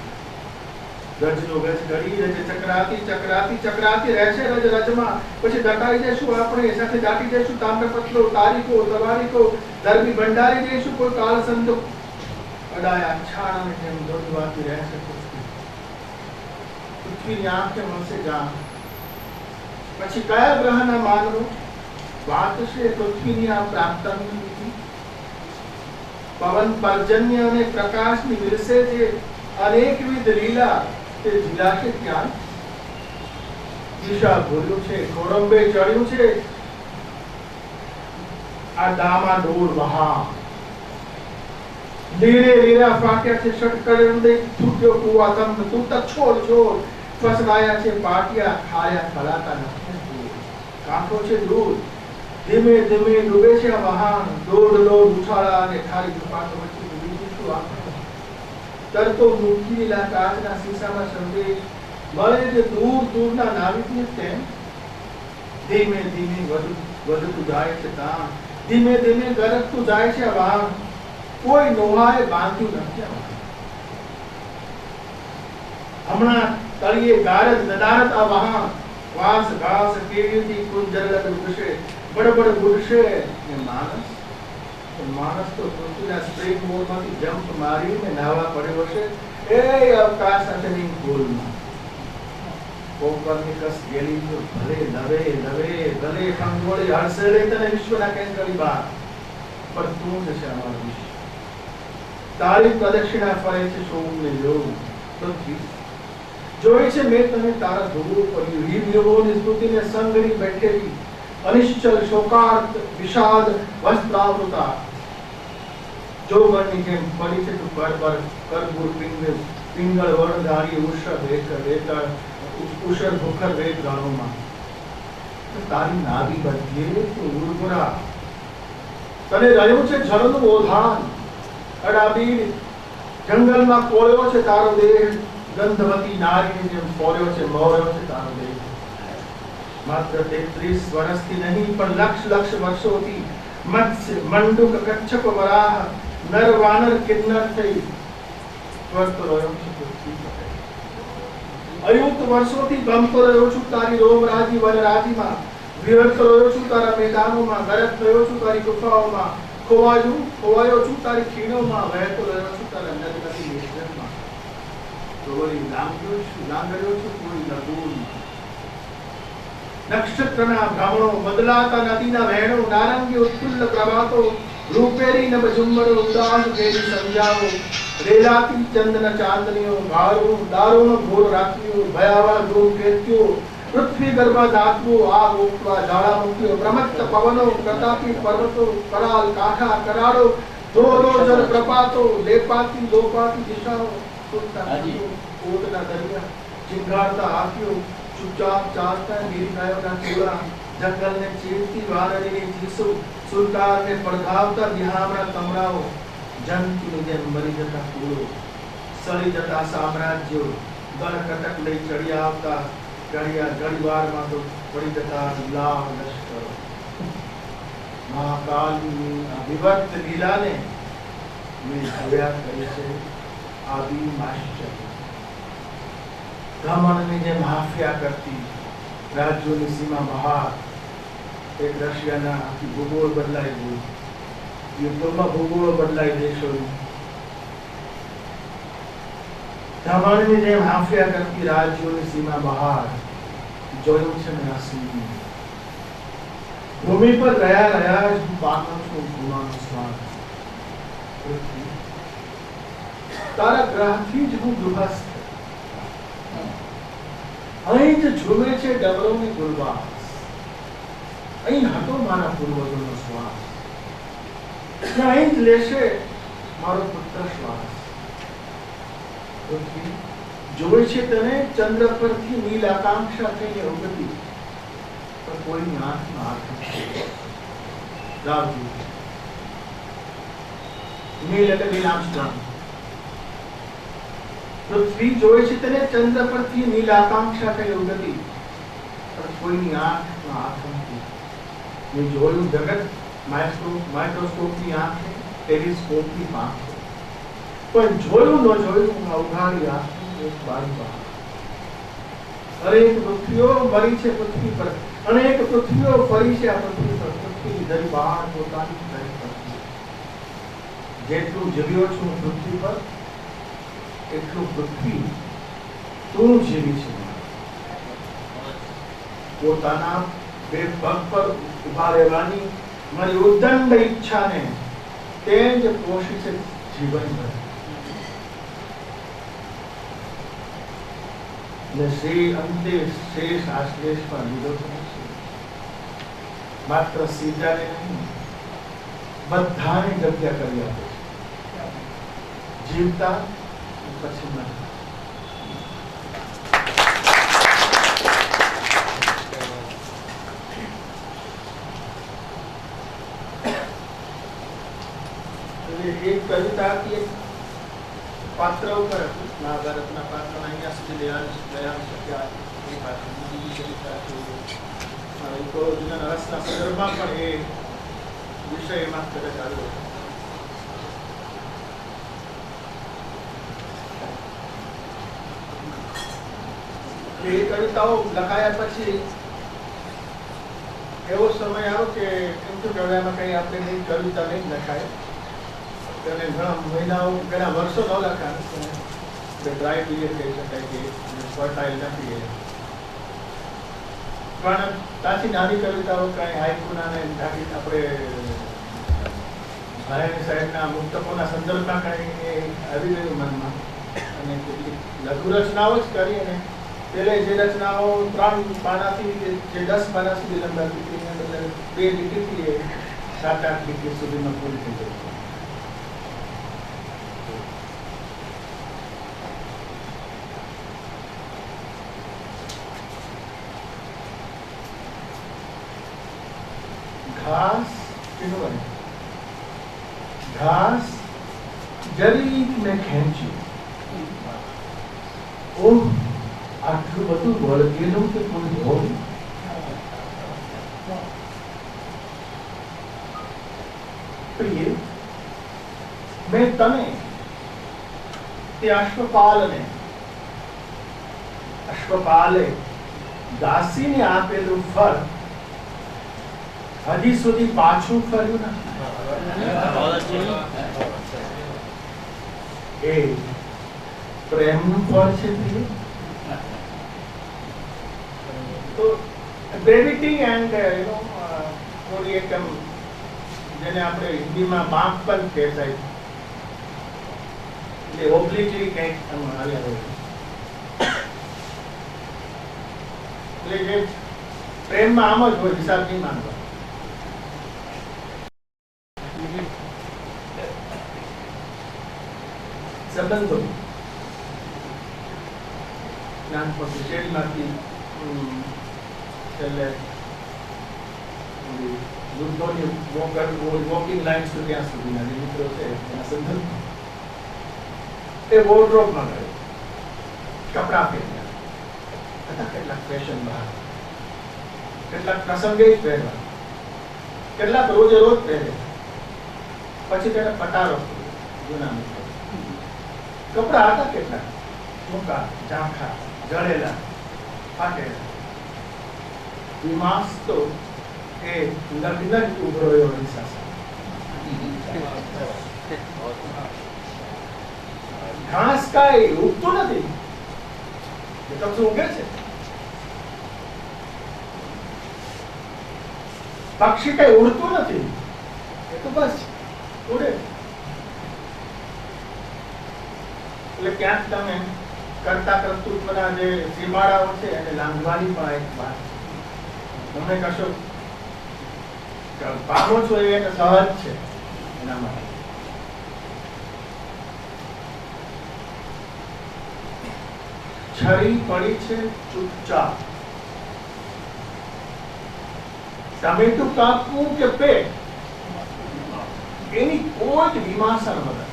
ગજનો ગજ ઘડી રજ ચક્રાતી ચક્રાતી ચક્રાતી રહેશે રજ રજમાં. પછી દટાઈ જઈશું આપણે, સાથે દાટી જઈશું તામ્રપત્રો, તારીખો, તવારીખો, દરબી ભંડારી જઈશું કોઈ કાળ સંતો અડાયા છાણાને જેમ દોડવાતી રહેશે પૃથ્વી. પૃથ્વીની આંખે મળશે જામ. પછી કયા ગ્રહના માનવો વાત છે પૃથ્વીની આ પ્રાપ્તાની નીતિ? પવન પર્જન્ય અને પ્રકાશની વિરસે જે અનેકવિધ લીલા તે જીલાશે ક્યાં? દિશા ભૂલ્યું છે, ખોરંબે ચડ્યું છે આ દામા ડોર વહા. લીરે લીરા ફાટ્યા છે ષટકરંદે, તૂટ્યો કુવા તમ તૂટ છોડ છોડ, ફસલાયા છે પાટિયા, ખાયા ખલાતા નથી. કાંઠો છે દૂર, ધીમે ધીમે ડૂબે છે આ વહાણ, દોડ દોડ ઉછાળા અને ખાલી ઝપાટો વચ્ચે ડૂબી જઈશું આપણે. તરતો મૂકીલા કાચના શીશામાં સંદેશ મળે છે દૂર દૂરના નાવિકને તેમ. ધીમે ધીમે વધતું જાય છે તાણ, ધીમે ધીમે ગરજતું જાય છે વાહન, કોઈ નોહાએ બાંધ્યું નથી. હમણાં તળિયે ગારજ નદારત આ વાહન, વાસ ઘાસ કેવીથી કુંજરલત ઉડશે, બડબડ ગુડશે. ને માણસ તો પૃથ્વીના સ્પ્રિંગ બોર્ડમાંથી જમ્પ મારીને નાવા પડ્યો છે એ અવકાશ સાથેની ગોલમાં. કોપરનિકસ ગેલીલિયો ભલે નવે ભલે ખંગોળી હડસેલે તને વિશ્વના કેન્દ્રની બહાર, પણ તું જ છે અમારો વિશ્વ. તારી પ્રદક્ષિણા ફરે છે સોમને જોવું પૃથ્વી. જોઈ છે મેં તને તારા ધોવું પડ્યું, હિમયુગોની સ્મૃતિને સંગરી બેઠેલી, અનિશ્ચલ શોકાર્ત વિષાદ વસ્ત્રાવૃતા. જોગણની જેમ પડી છે તું કરબર કરબૂર પિંગળ વણધારી ઉષર વેતળ ઉષર ભૂખર વેત ગાણોમાં. તારી નાભી બધીએ તું ઉર્વરા, તને રહ્યું છે જળનું ઓધાન. અડાબીડ જંગલમાં કોળ્યો છે તારો દેહ, ગંધવતી નારીની જેમ ફોર્યો છે મોર્યો છે તારો દેહ. માત્ર 33 વર્ષથી નહીં પણ લક્ષ વર્ષોથી મત્સ્ય મંડુક કચ્છપ વરાહ નર વાનર કિન્નર થઈ સ્વસ્થ રહ્યો છું પૃથ્વી પર. અયુત વર્ષોથી ગમતો રહ્યો છું તારી રોમરાજી વનરાજીમાં, વિહરતો રહ્યો છું તારા મેદાનોમાં, ગરજ થયો છું તારી ગુફાઓમાં, ખોવાયો છું તારી ખીણોમાં, વહેતો રહ્યો છું તારા નદી નિર્જનમાં. ચોરી લાંગર્યો છું કોઈ નદૂરમાં. નક્ષત્રના ભ્રમણો, બદલાતા નદીના વહેણો, નારંગી ઉત્ફુલ્લ પ્રભાતો, રૂપેરી નભ ઝુમ્મરો, ઉદાસ ઘેરી સંધ્યાઓ, રેલાતી ચંદન ચાંદનીઓ, દારૂનો ઘોર રાત્રિઓ, ભયાવહ ધૂમકેતુઓ, પૃથ્વી ગર્ભા ધાતુઓ, આગ ઉઠવા જ્વાળામુખીઓ, પ્રમત્ત પવનો, પ્રતાપી પર્વતો, કરાલ કાંઠા કરાળો, ધોધો જળ પ્રપાતો, લેપાતી લોપાતી દિશાઓ, ઓટના દરિયા, ચિંગારતા હાથીઓ, ચૂપચાપ ચાલતા ગિરિકાયોના ટોળા, જંગલને ચીરતી વાનરીની ચીસો, સુરતારને પડઘાવતા બિહામણા કમરાઓ, જંતુની જેમ મરી જતા ફૂલો, સળી જતા સામ્રાજ્યો, ગણકટક લઈ ચડી આવતા ઘડીવારમાં તો પડી જતા લાવ લશ્કરો. મહાકાલની વિભક્ત લીલાને મેં જોયા કરે છે આદિમાશ્ચર્ય. બ્રાહ્મણની જેમ હાફ્યા કરતી રાજ્યોની સીમા બહાર એક રશિયાના આખી ભૂગોળ બદલાઈ ગયું, યુદ્ધોમાં ભૂગોળ બદલાઈ દેશોની. બ્રાહ્મણની જેમ હાફ્યા કરતી રાજ્યોની સીમા બહાર જોયું છે મેં આ સીમ. ભૂમિ પર રહ્યા જ હું પાકું છું ગુનાનો સ્વાદ. તારા ગ્રહથી જ હું ગૃહસ્થ. અહીં જ ઝૂમે છે ડમરોની ગુલવાસ. અહીં હતો મારા પૂર્વજોનો શ્વાસ. અહીં જ લેશે મારો પુત્ર શ્વાસ. જોઈ છે તને ચંદ્ર પરથી નીલ આકાંક્ષા થઈને ઉગતી, પણ કોઈની આંખમાં આંખ રાવજી. નીલ એટલે નીલ આર્મસ્ટ્રોંગ. પૃથ્વી જોઈ છે તને ચંદ્ર પરથી નીલ આકાંક્ષા થઈ ઉગતી, પણ કોઈની આંખમાં આંખ નથી. મેં જોયું જગત માઇક્રોસ્કોપની આંખે, ટેલિસ્કોપની આંખે, પણ જોયું ન જોયું અવઘાડી આંખની એક બારી બહાર. અનેક પૃથ્વીઓ મરી છે પૃથ્વી પર, અનેક પૃથ્વીઓ ફરી છે આ પૃથ્વી પર. પૃથ્વી ધરી બહાર પોતાની ધરી પર. જેટલું જીવ્યો છું પૃથ્વી પર, એટલું પૃથ્વી તું જીવી છે. પોતાના બે પગ પર ઉભા રહેવાની મારી ઉદંડ ઈચ્છાને તે જ પોષી છે જીવનભર. ને શ્રી અંતે શેષ આશ્લેષ પર લીધો છે. માત્ર સીતાને નહીં, બધાને જગ્યા કરી આપે છે. જીવતા પછી મરતા. એક કવિતા એક પાત્ર ઉપર મહાભારતના પાત્ર અહીંયા સુધી લયા શક્યા. એ પાત્ર બીજી કવિતા રસના સંદર્ભમાં પણ એ વિષયમાં કદાચ આવ્યો. એ કવિતાઓ લખાયા પછી એવો સમય આવ્યો કે એમ તો કવિતામાં કઈ આપણે નહીં કવિતા નહીં લખાય. તેને ઘણા મહિનાઓ ઘણા વર્ષો ન લખાય. ડ્રાય પીરિયડ કહી શકાય કે ફર્ટાઇલ નથી. પણ ત્યાંથી નાની કવિતાઓ કઈ હાઈકુના ને આપણે ભાઈની સાહેબના મુક્તકોના સંદર્ભમાં કઈ આવી ગયું મનમાં. અને કેટલીક લઘુ રચનાઓ જ કરી. અને પેલે જે રચનાઓ 3 પાનાથી જે 10 પાના સુધી લંબાતી હતી એને બદલે 2 લીટીથી 7-8 લીટી સુધીમાં પૂરી થઈ ગઈ. घास जरी में खेंची. ओह આટલું બધું વળગેલું કે કોઈ હોય. પ્રિય મેં તને તે અશ્વપાલે દાસીને આપેલું ફળ હજી સુધી પાછું ફર્યું નથી. એ પ્રેમનું ફળ છે પ્રિય. તો બ્રેવિટી એન્ડ થોડી એકમ જેને આપણે હિન્દીમાં બાંકપન કહેવાય, એટલે ઓબ્લિટરી કંઈક આવ્યા હોય. એટલે જે પ્રેમમાં આમ જ હોય, હિસાબ નહીં માનવા. સંબંધો નાનપણથી શેરીમાંથી છેલ્લે વૃદ્ધોની વોકિંગ લાઈન સુધી ત્યાં સુધીના જે મિત્રો છે એના સંદર્ભ એ વોર્ડરોબમાં ગયો. કપડાં પહેર્યા હતા, કેટલાક ફેશન બહાર, કેટલાક પ્રસંગે જ પહેરવા, કેટલાક રોજે રોજ પહેરે. પછી તેને પટારો જૂના મિત્રો. કપડા હતા કેટલા ટૂંકા, ઝાંખા, જળેલા, ફાટેલા. વિમાસ તો એ લગ્ન જ ઉભરો એવો વિશ્વાસ. ઘાસ કાંઈ ઉગતું નથી, એ તો શું ઉગે છે? પક્ષી કઈ ઉડતું નથી, એ તો બસ ઉડે. એટલે ક્યાંક તમે કરતા કર્તૃત્વના જે સીમાડાઓ છે એને લાંઘવાની પણ એક વાત. તમે કશો પામો છો એ સહજ છે એના માટે. છરી પડી છે ચૂપચાપ. ટમેટું કાપવું કે પેટ, એની કોઈ જ વિમાસણ વગર.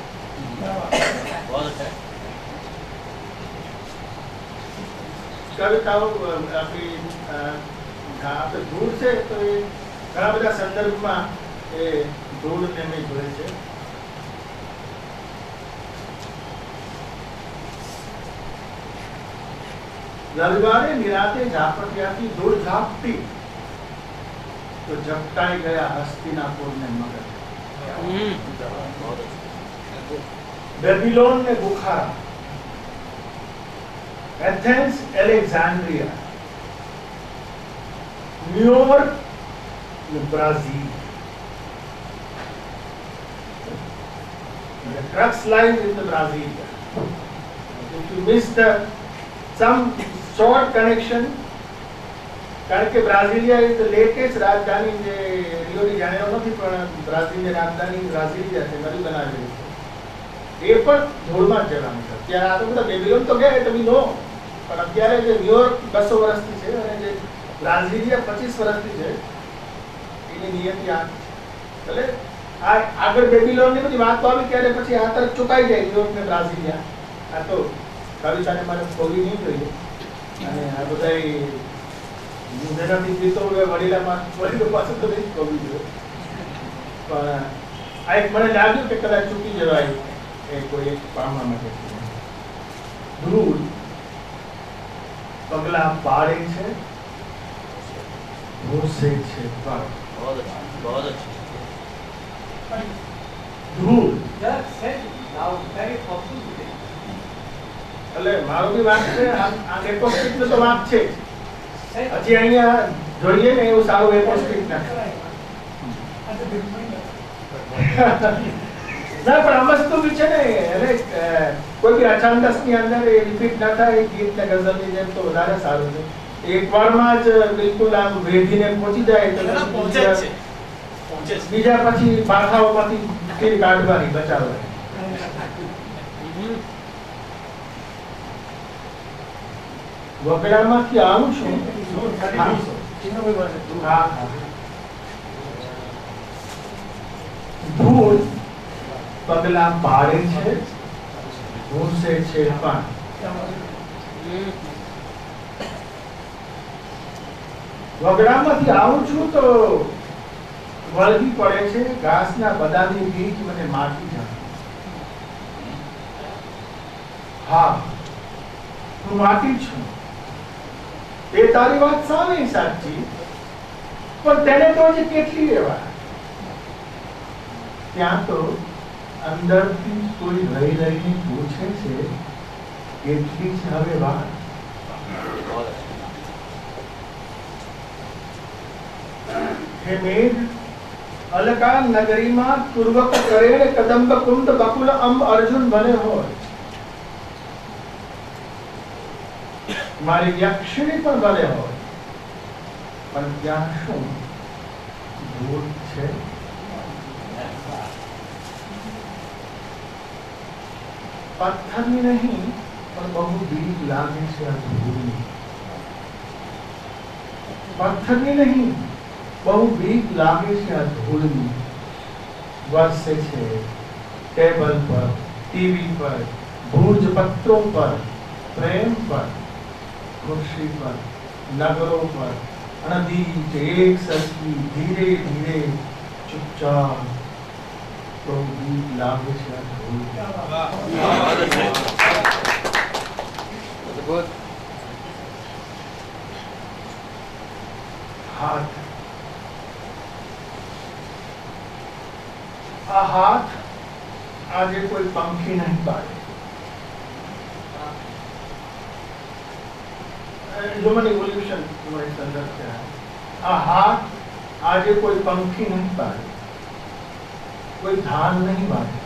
કવિતાઓ આપણી આપણે ધૂળ છે તો એ ઘણા બધા સંદર્ભમાં એ ધૂળને મેં જોયે છે. રવિવારે નિરાતે ઝાપટિયાથી ધૂળ ઝાપટી તો ઝપટાઈ ગયા હસ્તિનાપુરને મગજ. બેબીલોન ને Bukhara, Athens, Alexandria, New York, Brazil. The crux lies in the Brazil. If you miss some short connection, કારણ કે બ્રાઝિલિયા ઇઝ ધ લેટેસ્ટ રાજધાની જે રિયો ડી જાનેરો નથી પણ બ્રાઝિલની રાજધાની બ્રાઝિલિયા છે, નવી બનાવેલી છે. એ પણ ધૂળમાં જ જવાનું છે. ત્યારે આ તો બધા બેબીલોન તો ગયા એટલે નો, પણ અત્યારે જે ન્યુયોર્ક 200 વર્ષથી છે અને જે બ્રાઝિલિયા 25 વર્ષથી છે એની નિયતિ આ. એટલે આ આગળ બેબીલોનની બધી વાતો આવી ત્યારે પછી આ તરફ ચુકાઈ જાય ન્યુયોર્ક ને બ્રાઝિલિયા. આ તો કવિતાને મારે ખોલી નહીં જોઈએ અને આ બધા જેનાથી પીતો વડીલો પાસે તો નહીં ખોલવી જોઈએ. પણ આ એક મને લાગ્યું કે કદાચ ચૂકી જવાય એ કોઈ એક પામવા માટે. ધૂળ પગલા પાડે છે, ભૂસે છે પર. ધૂળ એટલે મારો બી વાંક છે, આ એકોસ્ટિક નો તો વાંક છે. હજી અહીંયા જોઈએ ને એવું સારું એકોસ્ટિક ના પણ આ વસ્તુ બી છે ને એટલે કોઈ બી અચાનક ની અંદર એ રિપીટ ના થાય ગીત ને ગઝલ ની જેમ તો વધારે સારું છે. એક વારમાં જ બિલકુલ આમ વેધીને પહોંચી જાય તો બીજા પછી પાછાઓમાંથી તીર કાઢવાની બચાવવાની. વગડામાંથી આવું છું. ધૂળ પગલા પાડે છે, ભૂસે છે પણ. વગડામાંથી આવું છું તો વળગી પડે છે ઘાસના બદામી બીજ મને માટી જાય. હા, હું માટી છું, એ તારી વાત સામે સાચી, પણ તેને તો હજી કેટલી રહેવા. ત્યાં તો અંદરથી કોઈ રહી રહીને પૂછે છે કેટલી છે હવે વાત. હે મેઘ અલકા નગરીમાં પૂર્વક કરેણ કદંબ કુંડ બકુલ અંબ અર્જુન બને હોય. મારી યક્ષિણી પણ બને હોય, પણ ત્યાં શું ધૂળ છે? પથ્થરની નહીં પણ બહુ બીક લાગે છે આ ધૂળની. પથ્થરની નહીં બહુ બીક લાગે છે આ ધૂળની. વરસે છે ટેબલ પર, ટીવી પર, ભૂજ પત્રો પર, પ્રેમ પર, ખુરશી પર, નગરો પર, અનદીત એક સરખી ધીરે ધીરે ચૂપચાપ બહુ બીક લાગે છે આ ધૂળ. હાથ, આ હાથ આજે કોઈ પંખી નહીં પાડે. હ્યુમન ઇવોલ્યુશન તમારી સંદર્ભ છે. આ હાથ આજે કોઈ પંખી નહીં પાડે, કોઈ ધાન નહીં વાળે,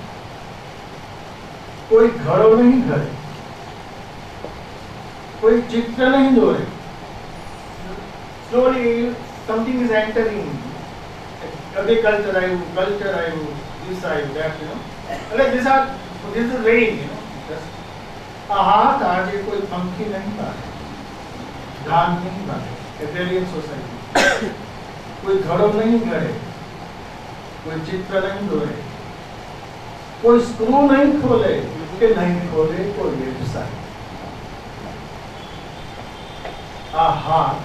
કોઈ ઘડો નહીં ઘડે, કોઈ ચિત્ર નહીં દોરે. Slowly something is entering. Agriculture આવ્યું, culture આવ્યું, this આવ્યું, that, you know. This is rain, you know. આ હાથ આજે કોઈ પંખી નહીં પાડે, ધાન નહીં વાળે. એગ્રેરિયન સોસાયટી. કોઈ ઘડો નહીં ઘડે, કોઈ ચિત્ર નહીં દોરે, કોઈ સ્ક્રૂ નહીં ખોલે કે નહીં ખોલે કોઈ વ્યવસાય. આ હાથ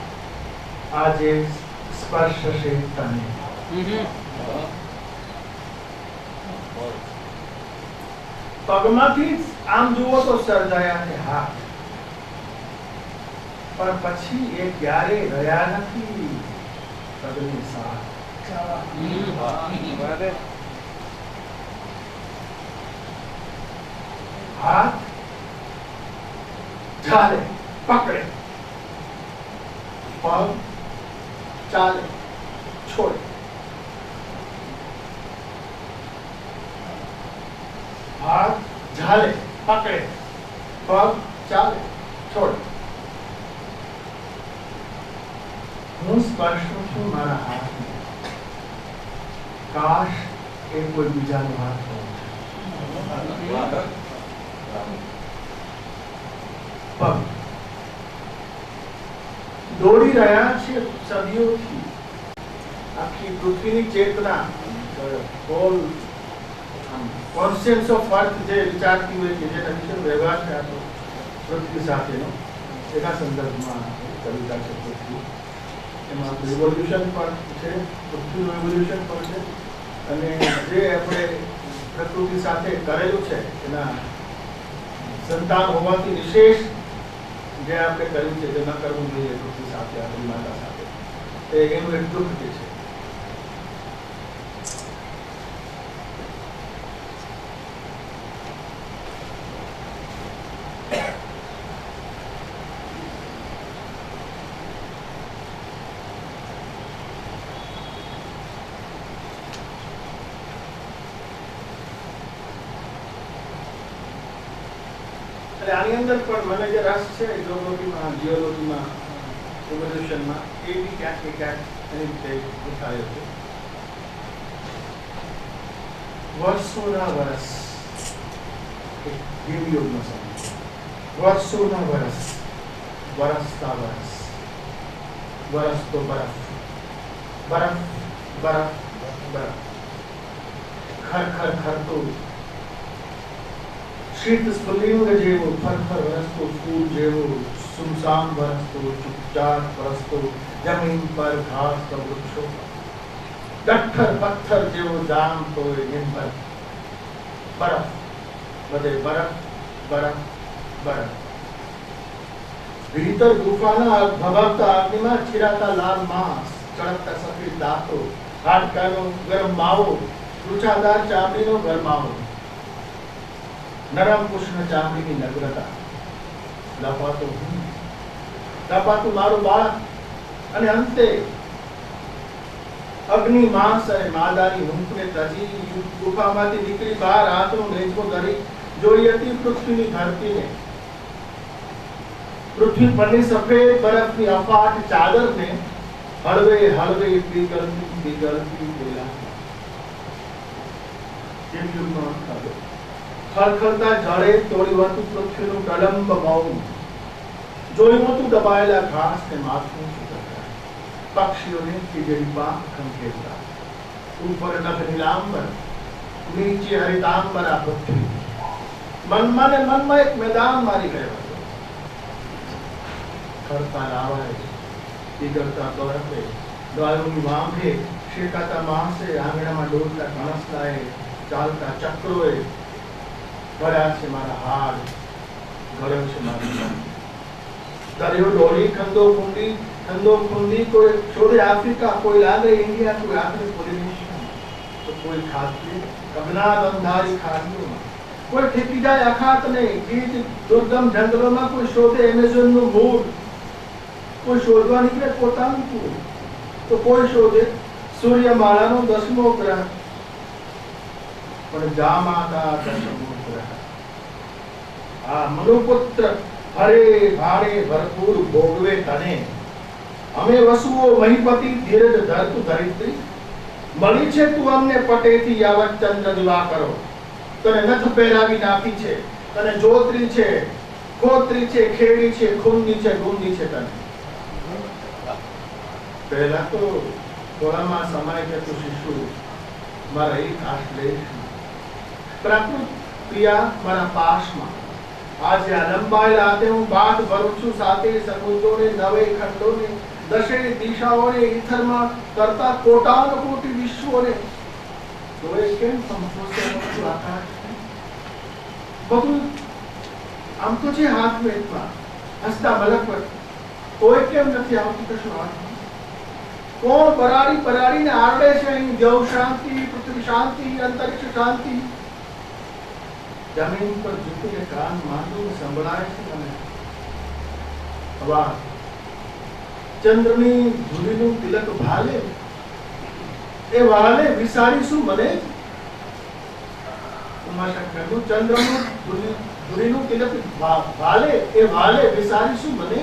આજે સ્પર્શશે તને. પગમાંથી આમ જુઓ તો સર્જાયા છે હાથ, પણ પછી એ ક્યારે રહ્યા નથી પગની સાથ. હાથ ચાલે પકડે, પગ ચાલે છોડે. હાથ ઝાલે પકડે, પગ ચાલે છોડે. હું સ્પર્શું છું મારા હાથને, કાશ એ કોઈ બીજાનો હાથ હોય. પગ દોડી રહ્યા છે સદીઓથી. આખી પૃથ્વીની ચેતના, હોલ કોન્શિયન્સ ઓફ અર્થ જે વિચારતી હોય કે જે નવીન વ્યવહાર છે આપણો પૃથ્વી સાથેનો, એના સંદર્ભમાં કવિતા છે પૃથ્વી. એમાં રિવોલ્યુશન પણ છે, પૃથ્વીનું રિવોલ્યુશન પણ છે, અને જે આપણે પ્રકૃતિ સાથે કરેલું છે એના સંતાન હોવાથી વિશેષ જે આપણે કર્યું છે તે ન કરવું જોઈએ પૃથ્વી સાથે, આપણી માતા સાથે, એનું એક દુઃખ જે છે. આની અંદર પણ મને જે રસ છે જીઓલોજીમાં, ઇવોલ્યુશનમાં, એ બી ક્યાંક ને ક્યાંક એની રીતે ઉઠાયો છે. વર્ષોના વર્ષ હિમયુગનો સમય, વર્ષોના વર્ષ, વરસતા વર્ષ, વરસ તો બરફ, બરફ બરફ બરફ, ખરખર ખરતું શીત સ્ફુલિંગ જેવું, ફરફર વરસતું ફૂલ જેવું, સુમસામ વરસતું, ચુપચાપ વરસતું, જમીન પર ઘાસ તો વૃક્ષો, ડઠ્ઠર પથ્થર જેવો જામતો એમ પર બરફ, બધે બરફ બરફ બરફ. ભીતર ગુફાના ભભકતા અગ્નિમાં ચીરાતા લાલ માંસ, ચળકતા સફેદ દાંતો, હાડકાનો ગરમ માવો, રૂચાદાર ચામડીનો ગરમાવો, નરમ કૃષ્ણ ચામડીની નગ્નતા, લપાતું મારું બાળક, અને અંતે અગ્નિ માંસ અને માદાની હૂંફને તજી ગુફામાંથી નીકળી બહાર હાથનો નેચકો ધરી જોઈ હતી પૃથ્વીની ધરતીને, પૃથ્વી પરની સફેદ બરફની અફાટ ચાદરને હળવે હળવે પીગળતી પીગળતી પેલા ખળખળતા જળે તોડ્યું હતું પૃથ્વીનું પ્રલંબ મૌન, જોયું હતું દબાયેલા ઘાસ ને માથું સુકતા, પક્ષીઓને ખીજડી પાંખ ખંખેરતા, ઉપર નભ નીલાંબર, નીચે હરિતાંબરા પૃથ્વી. મનમાં ને મનમાં એક મેદાન મારી ગયો હતો. ખડતા લાવાએ, પીગળતા બરફે, ગાયોની વાંભે, શેકાતા માંસે, આંગણામાં ડોલતા કણસલાએ, ચાલતા ચક્રોએ ભર્યા છે મારા હાડ, ગળ્યો છે મારી જાન. દરિયો ડોલી ખંડો ખૂંદી, કોઈ શોધે આફ્રિકા, કોઈ લાગે ઇન્ડિયા, કોઈ આખરે પોલિનેશિયા, તો કોઈ ખાતે અજ્ઞાત અંધારી ખાડીઓમાં, કોઈ ઠેકી જાય અખાતને ગીત દુર્ગમ જંગલોમાં, કોઈ શોધે એમેઝોનનું મૂળ, કોઈ શોધવા નીકળે પોતાનું કુળ, તો કોઈ શોધે સૂર્યમાળાનો 10મો ગ્રહ, પણ જામાતા 10મો ગ્રહ. આ મનુપુત્ર હરે ભારે ભરપૂર ભોગવે તને, અમે વસુઓ મહીપતિ ધીરજ ધરતું ધરિત્રી, મળી છે તું અમને પટેથી યાવત ચંદ્ર દિવાકરો, તને નથ પહેરાવી નાખી છે, તને જોતરી છે, ખોતરી છે, ખેડી છે, ખૂંદી છે, ગુંદી છે તને. પહેલા તો થોડામાં સમય કે તું શિશુ મારા એક આશ્લેષ, પ્રાકૃત પ્રિયા મારા પાશમાં, આજે આ લંબાયેલા હાથે હું બાદ ભરું છું, સાથે સમુદ્રોને 9 ખંડોને, 10 દિશાઓને, ઈથરમાં કરતા કોટાનો કોટી વિશ્વોને, તો એ કેમ સંતોષે આકાશ બધું આમ તો છે હાથ મેટમાં હસતા મલકવત, કોઈ કેમ નથી આવતું કશું હાથમાં. કોણ પરાડીને આરડે છે અહીં દેવ શાંતિ, પૃથ્વી શાંતિ, અંતરિક્ષ શાંતિ. જમીન પર ઝૂકીને કાન માંડું સંભળાય છે મને અવાજ. ચંદ્રની ધૂળીનું તિલક ભાલે, એ વાલે વિસારીશું મને. ઉમાશંકરનું ચંદ્રનું ધૂળીનું તિલક ભાલે, એ વાલે વિસારીશું મને.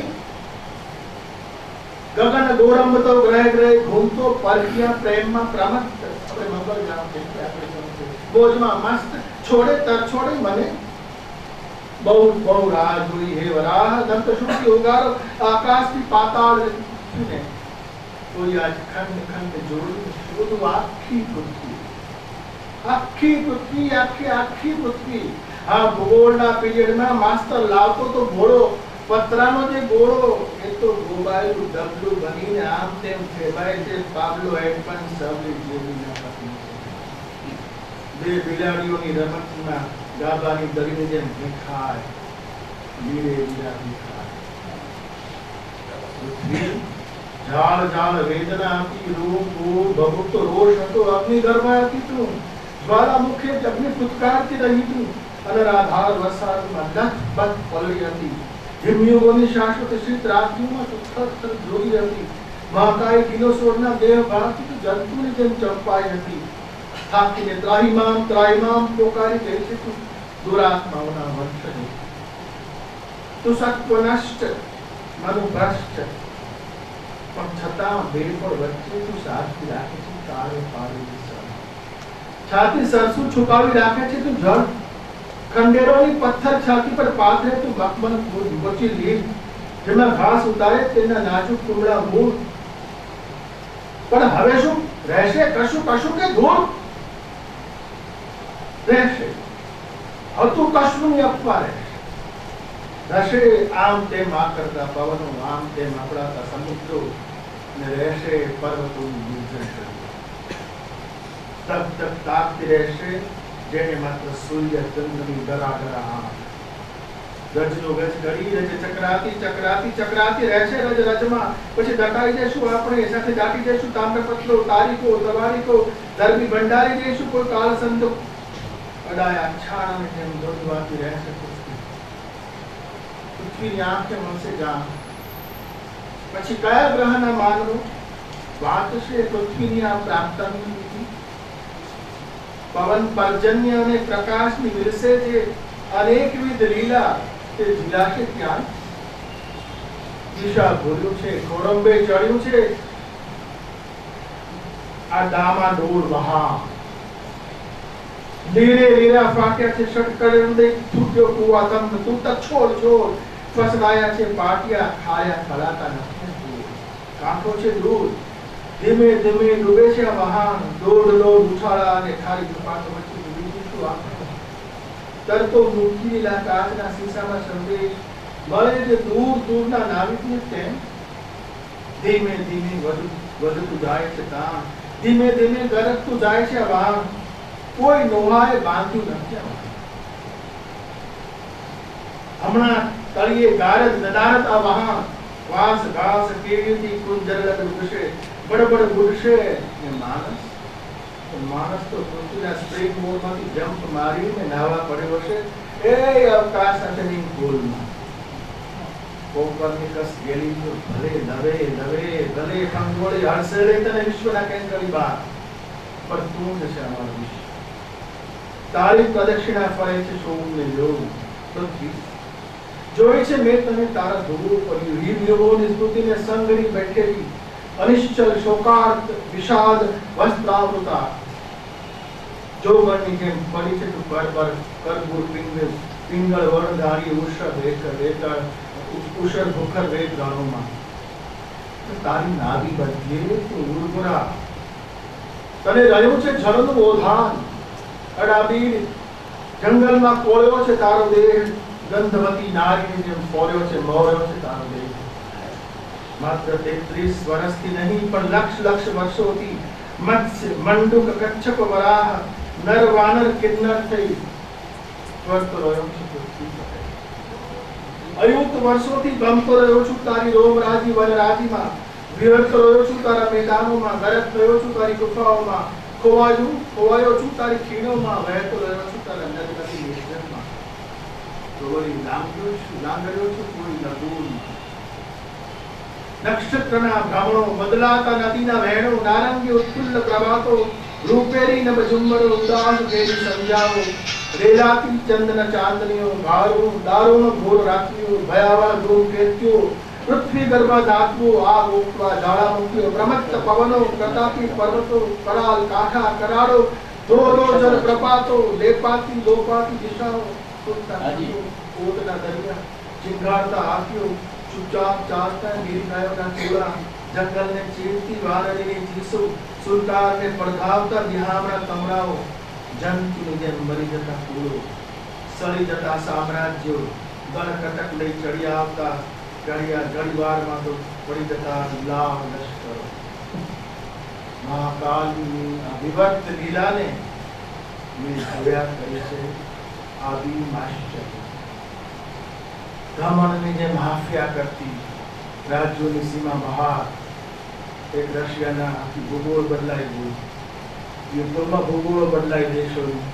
ગગન ગોરંબ તો ગ્રહ ગ્રહ ઘૂમતો, પરખિયા પ્રેમમાં પ્રમત્ત, આપણે મંગળ જાણ છે આપણે બોજમાં મસ્ત, છોડે તર છોડે મને. બહુ રાહ જોઈ હે વરાહ, દંત શુદ્ધિ ઉગારો આકાશથી પાતાળ ને, કોઈ આજ ખંડ ખંડ જોડું શોધું આખી પૃથ્વી, આખી પૃથ્વી. આ ભૂગોળના પીરિયડમાં માસ્ટર લાવતો તો ઘોડો, પતરાનો જે ઘોડો, એ તો ગોબાયેલું ડબલું બનીને આમ તેમ ફેબાય છે. પાબલો હેડ પણ સવલી જેવી ના પતી, બે બિલાડીઓની રમતમાં ગાભાની દરીને જેમ ભીખાય, લીરે લીરા ભીખાય. જાળ જાળ વેદના હતી, રૂપ ભભૂતો રોષ હતો, અગ્નિ ગર્ભા હતી તું, જ્વાલામુખે અગ્નિ ફૂટકારતી રહી તું, અને આધાર વરસાદમાં લથબથ પલળી હતી. હિમયુગોની શાશ્વત શીત રાત્રિમાં તું થર જોઈ હતી. મહાકાય ડિનોસોરના દેહ ભાગથી તું જંતુની જેમ ચંપાઈ હતી. થાકીને ત્રાહિમામ પોકારી ગઈ છે તું, દુરાત્માઓના વંશની. તું સત્વનષ્ટ, મનુભ્રષ્ટ, પણ છતાં બેપણ વચ્ચે તું સાચી રાખે છે તારે પાડેલી સર. છાતી સરસું છુપાવી રાખે છે તું જળ, ખંડેરોની પથ્થર છાતી પર પાથરે તું મખમલ ગોચી લીલ, જેમાં ઘાસ ઉતારે તેના નાજુક કુમળા મૂળ. પણ હવે શું રહેશે? કશું કે ધૂળ રહેશે. હતું કશું ની અપવા રહેશે. આમ તેમ આકરતા પવનો, આમ તેમ અપડાતા સમુદ્રો, ને રહેશે પર્વતોનું નિર્જન. તક તક તાકતી રહેશે જેને માત્ર સૂર્ય ચંદ્રની ડરા આંખ. ગજનો ગજ ઘડી રજ ચક્રાતી રહેશે રજ રજમાં. પછી દટાઈ જઈશું આપણે, સાથે દાટી જઈશું તામ્રપત્રો, તારીખો, તવારીખો, ધર્મી ભંડારી જઈશું. કોઈ કાળ સંતો અડાયા છાણાને જેમ દોડવાતી રહેશે પૃથ્વીની આંખે મળશે જાણ. પછી કયા ગ્રહના માનવો વાત છે પૃથ્વીની આ પ્રાપ્તાની નીતિ. પવન પર્જન્ય અને પ્રકાશની વિરસે જે અનેકવિધ લીલા તે જીલાશે ક્યાં. દિશા ભૂલ્યું છે, ખોરંબે ચડ્યું છે આ ડામા ડોળ વહા. લીરે લીરા ફાટ્યા છે ષટકળે હૃદય તૂટ્યો કુવા તમ તું તક છોડ ફસલાયા છે પાટિયા ખાયા ખળાતા નથી. કાંઠો છે દૂર, ધીમે ધીમે ડૂબે છે વહાણ. દોડ ઉછાળા અને ખાલી ઝપાટો વચ્ચે ડૂબી શું આપણે. તરતો મૂકીલા કાચના શીશામાં સંદેશ મળે છે દૂરના નાવિકને તેમ. ધીમે ધીમે વધતું જાય છે તાણ, ધીમે ધીમે ગરજતું જાય છે વાહન. કોઈ નોહાએ બાંધ્યું નથી. હમણાં તળિયે ગારદ નદારતા વહાં વાસ ઘાસ કેરીથી કુંજરલત વૃક્ષે બડબડ ગુડશે. એ માણસ તો પૃથ્વીના સ્પ્રિંગ બોર્ડમાંથી જમ્પ મારીને નાવા પડ્યો છે એ અવકાશ સાથેની ગોલમાં. કોપરનિકસ ગેલીલિયો ભલે નવે ખંગોળી હડસેડે તને વિશ્વના કેન્દ્રની બહાર, પણ તું જ છે અમારો વિશ્વ. તારી પ્રદક્ષિણા ફરે છે સોમને જોવું. પૃથ્વી જોઈ છે મેં તને તારા ધોવું પડ્યું. હિમયોગોની સ્મૃતિને સંગરી બેઠેલી અનિશ્ચલ શોકાર્ત વિષાદ વસ્ત્રાવૃતા. જોગણની જેમ પડી છે તું પર કરબૂર પિંગળ વણધારી ઉષર વેતળ ઉષર ભૂખર વેત ગાણોમાં. તારી નાભી બધીએ ઉર્વરા તને રહ્યું છે જળનું ઓધાન. અડાબીર જંગલમાં કોળ્યો છે તારો દેહ. ગંધવતી નારીની જેમ ફોર્યો છે મોર્યો છે તારો દેહ. માત્ર 33 વર્ષથી નહીં પણ લક્ષ વર્ષોથી મત્સ્ય મંડુક કચ્છપ વરાહ નર વાનર કિન્નર થઈ સ્વર્ત રહ્યો છે પૃથ્વી પર. અયુત વર્ષોથી ગમતો રહ્યો છું તારી રોમરાજી વનરાજીમાં. વિહરતો રહ્યો છું તારા મેદાનોમાં. ગરજ થયો છું તારી ગુફાઓમાં. ખોવાયો છું તારી ખીણોમાં. વહેતો રહ્યો છું તારા નદી નિર્જનમાં. કોઈ લાંગર્યો છું કોઈ નદૂરમાં. નક્ષત્રના ભ્રમણો બદલાતા નદીના વહેણો. નારંગી ઉત્ફુલ્લ પ્રભાતો રૂપેરી નભ ઝુમ્મરો ઉદાસ ઘેરી સંજાઓ. રેલાતી ચંદન ચાંદનીઓ દારૂનો ઘોર રાત્રિઓ. ભયાવહ ધૂમકેતુઓ પૃથ્વી ગર્ભ ધાતુઓ. આગ ઓકવા જ્વાળામુખીઓ. પ્રમત્ત પવનો પ્રતાપી પર્વતો. કરાલ કાંઠા કરાળો. ધોધો જળ પ્રપાતો. લેપાતી લોપાતી દિશાઓ. ઓટના દરિયા ચિંગારતા હાથીઓ. ચૂપચાપ ચાલતા ગિરનાયોના ટોળા. જંગલને ચીરતી વાનરીની ચીસો. સુલતાનને પડઘાવતા બિહામણા તમરાઓ. જંતુની જેમ મરી જતા ફૂલો. સળી જતા સામ્રાજ્યો. ગણકટક લઈ ચડી આવતા ઘડીવારમાં તો પડી જતા લાવ લશ્કરો. મહાકાલની વિભક્ત લીલાને મેં જોયા કરી છે આદિમાશ્ચર્ય. બ્રાહ્મણની જેમ હાફ્યા કરતી રાજ્યોની સીમા બહાર એક રશિયાના આખી ભૂગોળ બદલાઈ ગયું. યુદ્ધોમાં ભૂગોળો બદલાઈ દેશોની.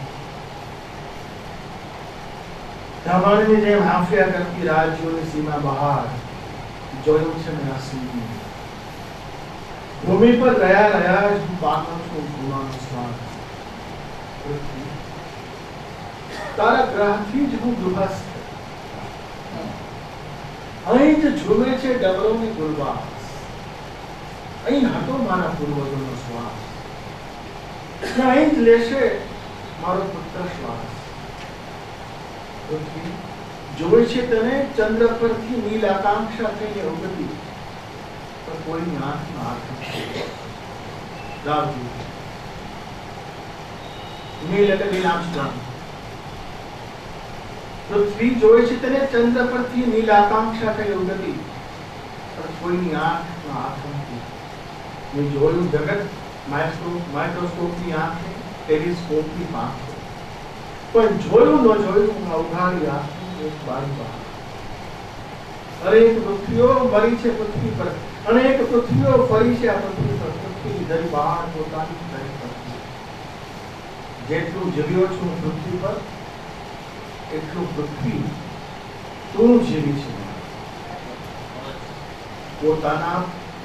બ્રાહ્મણની જેમ હાફ્યા કરતી રાજ્યોની સીમા બહાર જોયું છે મેં આસમાન. ભૂમિ પર રહ્યા જ હું પામું છું ગુનાનો સ્વાદ. તારા ગ્રહથી જ હું દુહસ્ત. અહીં જ ઝૂમે છે ડમરોની ગુલવાસ. અહીં હતો મારા પૂર્વજોનો શ્વાસ. અહીં જ લેશે મારો પુત્ર શ્વાસ. પૃથ્વી જોઈ છે તને ચંદ્ર પરથી નીલ આકાંક્ષા થઈને ઉગતી, પણ કોઈની આંખમાં આંખ નથી. નીલ એટલે નીલ આર્મસ્ટ્રોંગ. પૃથ્વી જોઈ છે તને ચંદ્ર પરથી નીલ આકાંક્ષા થઈ ઉગતી, પણ કોઈની આંખમાં આંખ નથી. મેં જોયું જગત માઇક્રોસ્કોપની આંખે, ટેલિસ્કોપની પાંખે, પણ જોયું ન જોયું અવઘાડી આંખની એક બારી બહાર. અનેક પૃથ્વીઓ મરી છે પૃથ્વી પર, અનેક પૃથ્વીઓ ફરી છે આ પૃથ્વી પર. પૃથ્વી દરી બહાર પોતાની દરી પર. જેટલું જીવ્યો છું પૃથ્વી પર, એટલું પૃથ્વી તું જીવી છે. પોતાના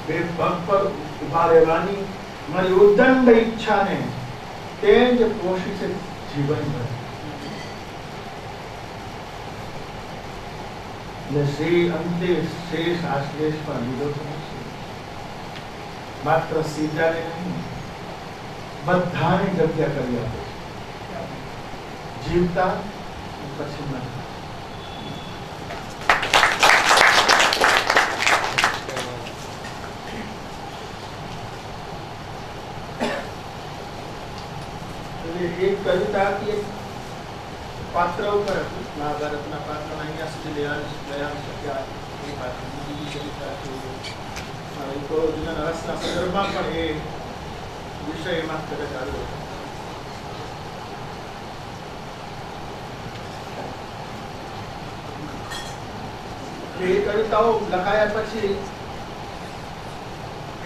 બે પગ પર ઉભા રહેવાની મારી ઉદંડ ઈચ્છાને તે જ પોષી છે જીવનભર. ને શ્રી અંતે શેષ આશ્લેષ પર લીધો છે. માત્ર સીધાને નહીં, બધાને જગ્યા કરી આપે છે. જીવતા પછી મરતા. એક કવિતા એક પાત્ર ઉપર મહાભારતના પાત્ર અહીંયા સુધી લઈ શક્યા. એ પાત્ર બીજી કવિતા રસના સંદર્ભમાં પણ એ વિષયમાં કદાચ આવ્યો. એ કવિતાઓ લખાયા પછી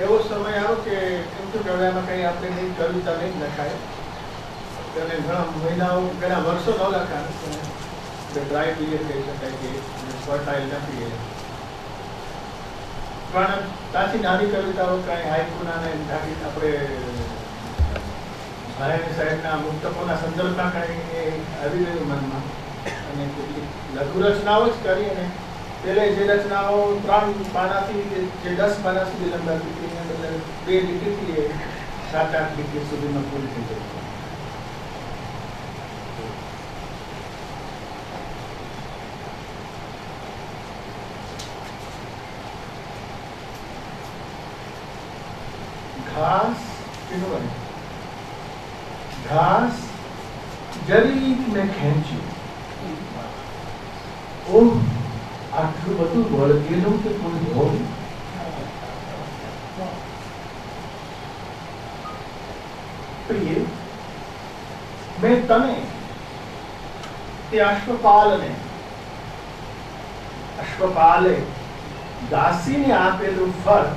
એવો સમય આવ્યો કે એમ તો હવે આમાં કંઈ આપણે નહીં કવિતા નહીં લખાય અને ઘણા મહિનાઓ ઘણા વર્ષો ન લખાય ડ્રાય પીરિયડ કહી શકાય કે ફર્ટાઇલ નથી એ પણ ત્યાંથી નાની કવિતાઓ કાંઈ હાઈકુના ને આપણે ભાઈ સાહેબના મુક્તકોના સંદર્ભમાં કાંઈ આવી ગયું મનમાં અને કેટલીક લઘુ રચનાઓ જ કરી અને પેલે જે રચનાઓ 3 પાનાથી જે 10 પાના સુધી લંબાતી હતી એને બદલે 2 લીટીથી 7-8 લીટી સુધીમાં પૂરી થઈ ગઈ. घास जरी में ખેંચ્યું ઓહ આટલું બધું વળગેલું કે કોઈ હોય પ્રિય મેં તને તે અશ્વપાલે દાસીને આપેલું ફળ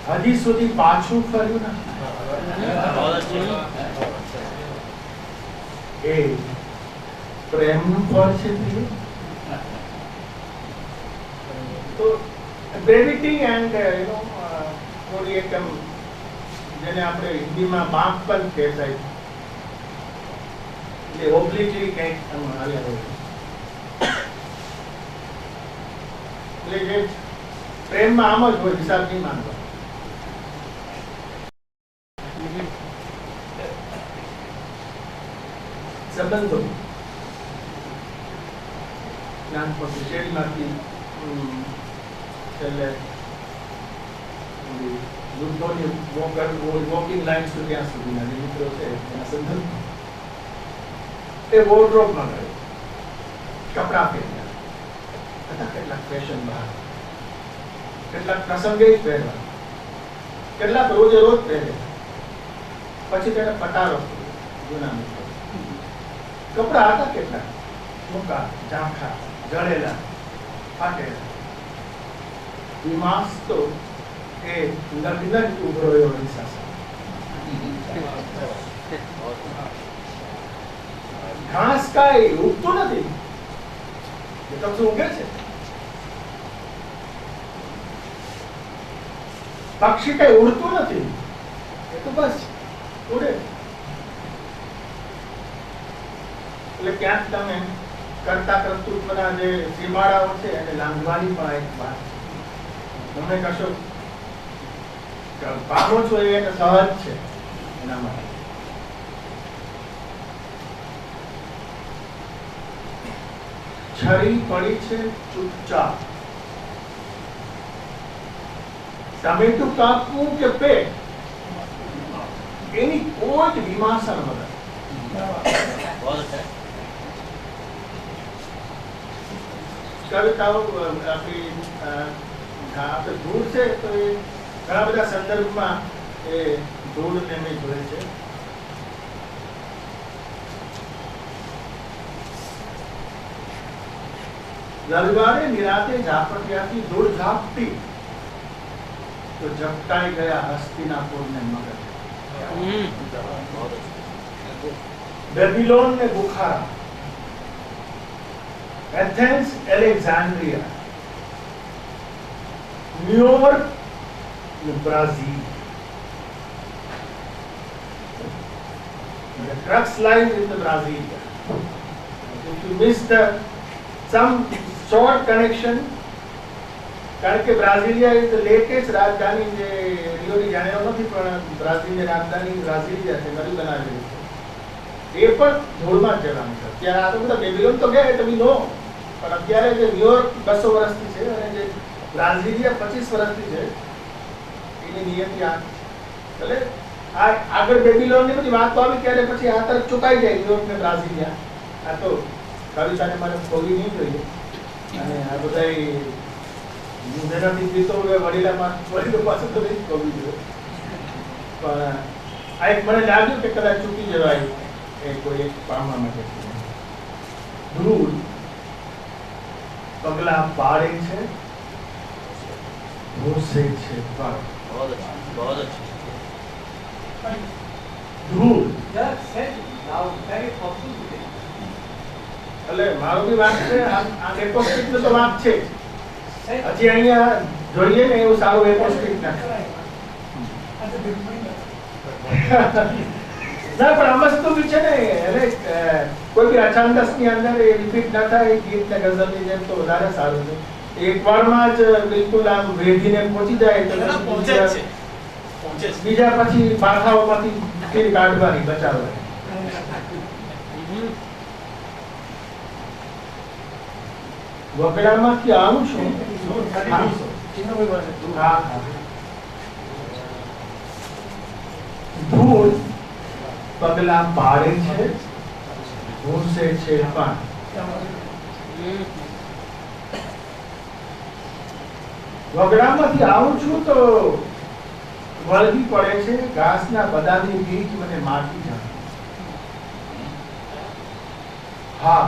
હજી સુધી પાછું ફર્યું નથી. એ પ્રેમનું ફળ છે પ્રિય. તો બ્રેવિટી એન્ડ થોડી એકમ જેને આપણે હિન્દીમાં બાંકપન કહેવાય એટલે ઓબ્લિકલી કંઈક આવ્યા હોય એટલે જે પ્રેમમાં આમ જ હોય હિસાબ નહીં માનવા. સંબંધો નાનપણથી શેરીમાંથી છેલ્લે વૃદ્ધોની વોકિંગ લાઈન સુધી ત્યાં સુધીના જે મિત્રો છે એના સંદર્ભ એ વોર્ડરોબમાં ગયો કપડાં પહેર્યા હતા કેટલાક ફેશન બહાર કેટલાક પ્રસંગે જ પહેરવા કેટલાક રોજે રોજ પહેરે પછી તેને પટારો જૂના મિત્રો કપડા હતા કેટલાક ટૂંકા ઝાંખા જળેલા ફાટેલા વિમાસ તો એ લગ્ન જ ઉભરો ઘાસ કાંઈ ઉગતું નથી એ તો શું ઉગે છે. પક્ષી કઈ ઉડતું નથી એ તો બસ ઉડે. એટલે ક્યાંક તમે કરતા કર્તૃત્વના જે સીમાડાઓ છે એને લાંઘવાની પણ એક વાત તમે કશો પામો છો એ સહજ છે એના માટે. છરી પડી છે ચૂપચાપ ટમેટું કાપવું કે પેટ એની કોઈ જ વિમાસણ વગર. કવિતાઓ આપણી આપણે ધૂળ છે તો એ ઘણા બધા સંદર્ભમાં એ ધૂળને મેં જોયે છે. રવિવારે નિરાતે ઝાપટિયાથી ધૂળ ઝાપટી તો ઝપટાઈ ગયા હસ્તિનાપુરને મગજ. બેબીલોન ને Bukhara, Athens, Alexandria, New York, Brazil. The crux lies in the Brazil. If you miss some short connection, કારણ કે બ્રાઝિલિયા ઇઝ ધ લેટેસ્ટ રાજધાની જે રિયો ડી જાનેરો નથી પણ બ્રાઝિલની રાજધાની બ્રાઝિલિયા છે, નવી બનાવેલી છે. એ પણ ધૂળમાં જ જવાનું છે. ત્યારે આ તો બધા બેબીલોન તો ગયા એટલે નો, પણ અત્યારે જે ન્યુયોર્ક 200 વર્ષથી છે અને જે બ્રાઝિલિયા 25 વર્ષથી છે એની નિયતિ આ. એટલે આ આગળ બેબીલોનની બધી વાતો આવી ત્યારે પછી આ તરફ ચુકાઈ જાય ન્યુયોર્ક ને બ્રાઝિલિયા. આ તો કવિતાને મારે ખોલી નહીં જોઈએ અને આ બધા જેનાથી પીતો વડીલો પાસે તો નહીં ખોલવી જોઈએ. પણ આ એક મને લાગ્યું કે કદાચ ચૂકી જવાય એ કોઈ એક પામવા માટે. ધૂળ પગલા પાડે છે, ભૂસે છે પગ. बहुत अच्छा, बहुत अच्छा. ધૂળ Just said now very possible. એટલે મારો બી વાત છે, આ એકોસ્ટિક નો તો વાત છે. Said હજી અહીંયા જોઈએ ને એવું સારું એકોસ્ટિક ના ના પણ આ વસ્તુ બી છે ને, એટલે કોઈ બી અચાનક ની અંદર એ રિપીટ ના થાય ગીત ને ગઝલ ની જેમ તો વધારે સારું છે. એક વારમાં જ બિલકુલ આમ વેધીને પહોંચી જાય તો પહોંચે જ છે, પહોંચે છે. બીજા પછી પાથાઓમાંથી તીર કાઢવાની બચાવવાની. વગડામાંથી આવું છું. હા, હા. ધૂળ પગલા પાડે છે, ભૂસે છે પણ. વગડામાંથી આવું છું તો વળગી પડે છે ઘાસના બદાની બીજ મને માટી જાય. હા,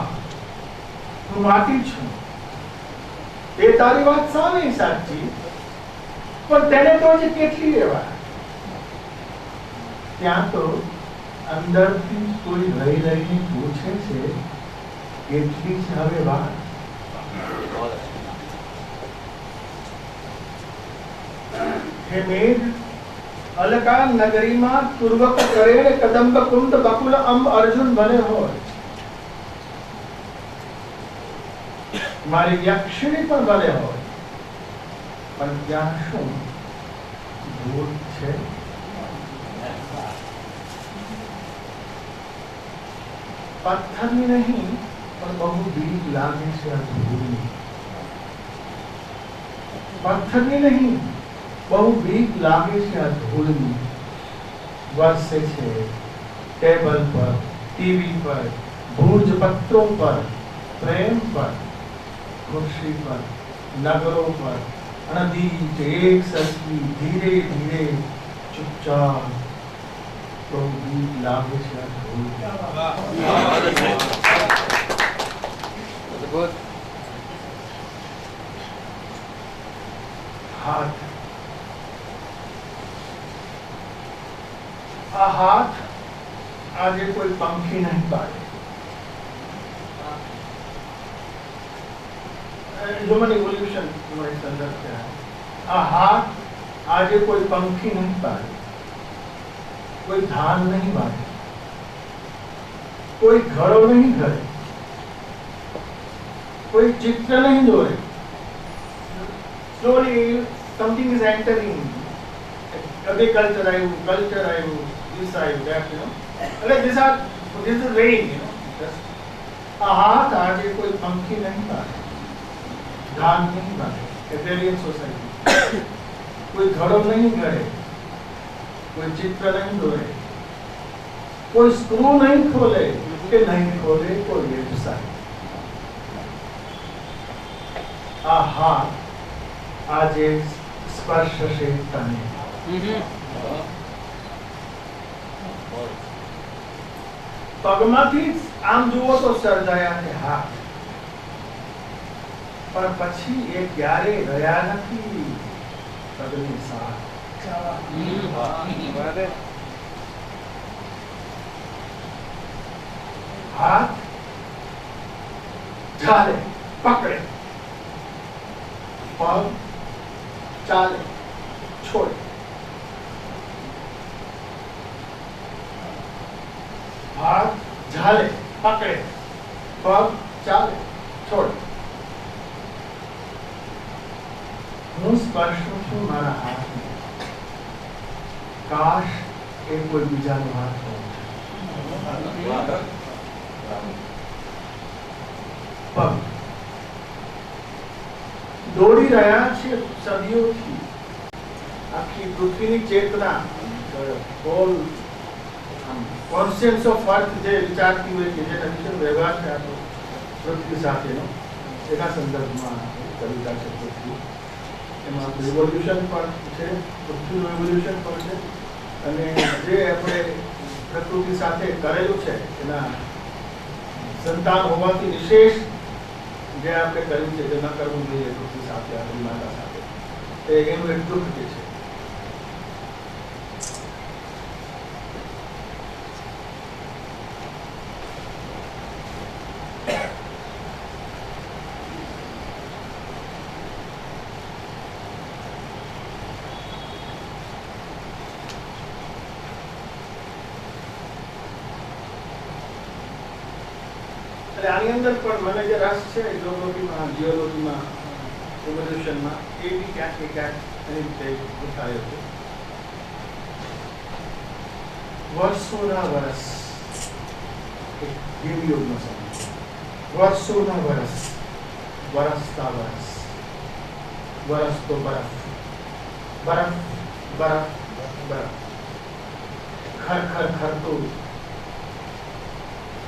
હું માટી છું, એ તારી વાત સામે સાચી, પણ તેને તો હજી કેટલી રહેવા. ત્યાં તો અંદરથી કોઈ રહી રહીને પૂછે છે, કેટલી છે હવે વાત. बहुत अच्छा. હે મેઘ અલકા નગરીમાં પૂર્વક કરેણ કદંબ કુંડ બકુલ અંબ અર્જુન બને હોય. મારી યક્ષિણી પણ બને હોય, પણ ત્યાં શું ધૂળ છે? પથ્થરની નહીં, પણ બહુ બીક લાગે છે આ ધૂળની. પથ્થરની નહીં, બહુ બીક લાગે છે આ ધૂળની. વરસે છે ટેબલ પર, ટીવી પર, ભૂજ પત્રો પર, પ્રેમ પર, ખુરશી પર, નગરો પર, અનદીત એક સરખી ધીરે ધીરે ચૂપચાપ બહુ બીક લાગે છે આ ધૂળની. बहुत अच्छा. बहुत હાથ, આ હાથ આજે કોઈ પંખી નહીં પાડે. હ્યુમન ઇવોલ્યુશન તમારી સંદર્ભ છે. આ હાથ આજે કોઈ પંખી નહીં પાડે, કોઈ ધાન નહીં વાળે, કોઈ ઘડો નહીં ઘડે, કોઈ ચિત્ર નહીં દોરે. Slowly something is entering. Agriculture આવ્યું, culture આવ્યું, this આવ્યું, that, you know. This is rain, you know. આ હાથ આજે કોઈ પંખી નહીં પાડે, ધાન નહીં પાડે, એગ્રેરિયન સોસાયટી. કોઈ ઘડો નહીં ઘડે, કોઈ ચિત્ર નહીં દોરે, કોઈ સ્ક્રૂ નહીં ખોલે કે નહીં ખોલે કોઈ વ્યવસાય. આ હાથ આજે સ્પર્શશે તને. પગમાંથી આમ જુઓ તો સર્જાયા છે હાથ, પણ પછી એ ક્યારે રહ્યા નથી પગની સાથ. હાથ ચાલે પકડે, પગ ચાલે છોડે. હાથ ઝાલે પકડે, પગ ચાલે છોડે. હું સ્પર્શું છું મારા હાથને, કાશ એ કોઈ બીજાનો હાથ હોય. પગ દોડી રહ્યા છે સદીઓથી. આખી પૃથ્વીની ચેતના, હોલ કોન્શિયન્સ ઓફ અર્થ જે વિચારતી હોય કે જે નવીન વ્યવહાર છે આપણો પૃથ્વી સાથેનો, એના સંદર્ભમાં કવિતા છે પૃથ્વી. એમાં રિવોલ્યુશન પણ છે, પૃથ્વીનું રિવોલ્યુશન પણ છે, અને જે આપણે પ્રકૃતિ સાથે કરેલું છે એના સંતાન હોવાથી વિશેષ જે આપણે કર્યું છે જે ન કરવું જોઈએ પૃથ્વી સાથે આપણી માતા સાથે એનું એક દુઃખ જે છે. આની અંદર પણ મને જે રસ છે જીઓલોજીમાં ઇવોલ્યુશનમાં એ બી ક્યાંક ને ક્યાંક એની રીતે ઉઠાયો છે. વર્ષોના વર્ષ હિમયુગનો સમય, વર્ષોના વર્ષ, વરસતા વર્ષ, વરસ તો બરફ, બરફ બરફ બરફ, ખર ખરતું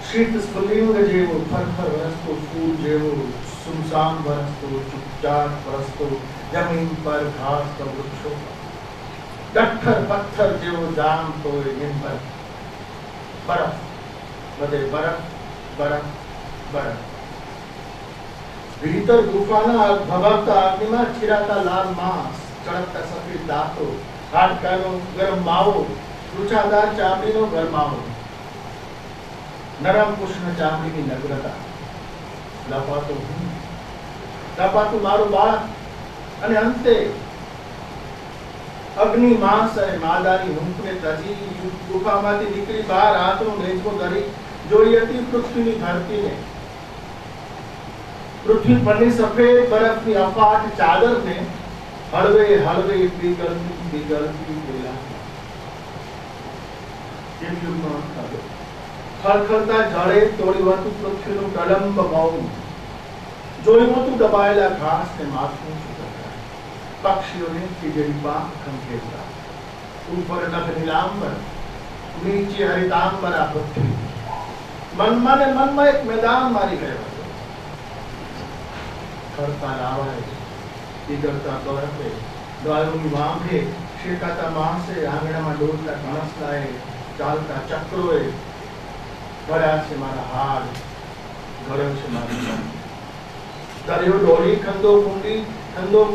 શીત સ્ફુલિંગ જેવું ફરફર વરસતો ફૂલ જેવું સુમસામ વરસતો ચુપચાપ વરસતો જમીન પર ઘાસ તો વૃક્ષો ડઠ્ઠર પથ્થર જેવો જામતો એમ પર બરફ, બધે બરફ બરફ બરફ. ભીતર ગુફાના ભભકતા અગ્નિમાં ચીરાતા લાલ માંસ, ચળકતા સફેદ દાંતો, હાડકાનો ગરમ માવો, રૂછાદાર ચામડીનો ગરમાવો, નરમ કૃષ્ણ ચામડીની નગ્નતા, લપાતું મારું બાળક, અને અંતે અગ્નિ માંસ અને માદાની હૂંફને તજી ગુફામાંથી નીકળી બહાર હાથનો નેચકો ધરી જોઈ હતી પૃથ્વીની ધરતીને, પૃથ્વી પરની સફેદ બરફની અફાટ ચાદરને હળવે હળવે પીગળતી પેલા ખળખળતા જળે તોડ્યું હતું પૃથ્વીનું પ્રલંબ મૌન, જોયું હતું દબાયેલા ઘાસ ને માથું સુકતા, પક્ષીઓને ખીજડી પાંખ ખંખેરતા, ઉપર નભ નીલાંબર, નીચે હરિતાંબરા પૃથ્વી, મનમાં ને મનમાં એક મેદાન મારી ગયો હતો. ખડતા લાવાએ, પીગળતા બરફે, ગાયોની વાંભે, શેકાતા માંસે, આંગણામાં દોડતા કણસલાએ, ચાલતા ચક્રોએ ભર્યા છે મારા હાડ, ગળ્યો છે મારી મન. દરિયો ડોળી ખંડો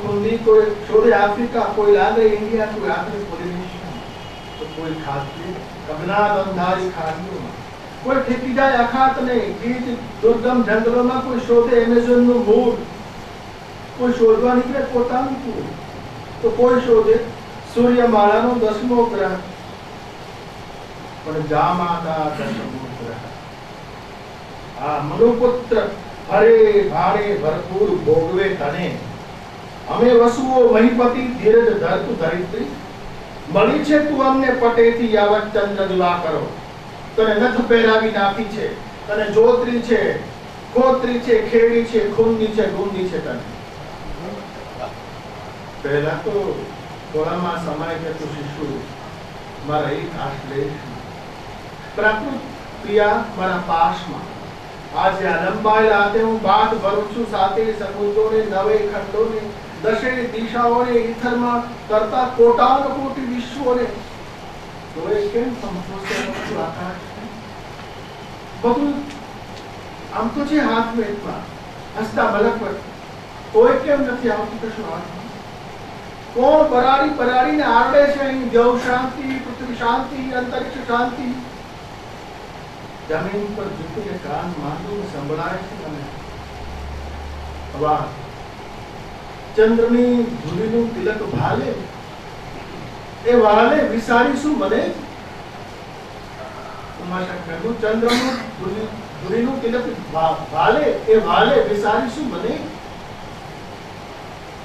ખૂંદી, કોઈ શોધે આફ્રિકા, કોઈ લાગે ઇન્ડિયા, કોઈ આખરે પોલિનેશિયા, તો કોઈ ખાતે અજ્ઞાત અંધારી ખાડીઓમાં, કોઈ ઠેકી જાય અખાતને ગીત દુર્ગમ જંગલોમાં, કોઈ શોધે એમેઝોનનું મૂળ, કોઈ શોધવા નીકળે પોતાનું કુળ, તો કોઈ શોધે સૂર્યમાળાનો 10મો ગ્રહ, પણ જામાતા 10મો ગ્રહ. આ મનુપુત્ર હરે ભારે ભરપૂર ભોગવે તને, અમે વસુઓ મહીપતિ ધીરજ ધરતું ધરિત્રી, મળી છે તું અમને પટેથી યાવત ચંદ્ર દિવાકરો, તને નથ પહેરાવી નાખી છે, તને જોતરી છે, ખોતરી છે, ખેડી છે, ખૂંદી છે, ગુંદી છે તને. પહેલા તો થોડામાં સમય કે તું શિશુ મારા એક આશ્લેષ, પ્રાકૃત પ્રિયા મારા પાશમાં, આજે આ લંબાયેલા હાથે હું બાદ ભરું છું, સાથે સમુદ્રોને 9 ખંડોને, 10 દિશાઓને, ઈથરમાં કરતા કોટાનો કોટી વિશ્વોને, તો એ કેમ સંતોષે આકાશ બધું આમ તો છે હાથ મેટમાં હસતા મલકવત, કોઈ કેમ નથી આવતું કશું હાથમાં. કોણ પરાડીને આરડે છે અહીં દેવ શાંતિ, પૃથ્વી શાંતિ, અંતરિક્ષ શાંતિ. જમીન પર ઝૂકીને કાન માંડું સંભળાય છે મને અવાજ. ચંદ્રની ધૂળીનું તિલક ભાલે, એ વાલે વિસારીશું મને. ઉમાશંકરનું ચંદ્રનું ધૂળીનું તિલક ભાલે, એ વાલે વિસારીશું મને.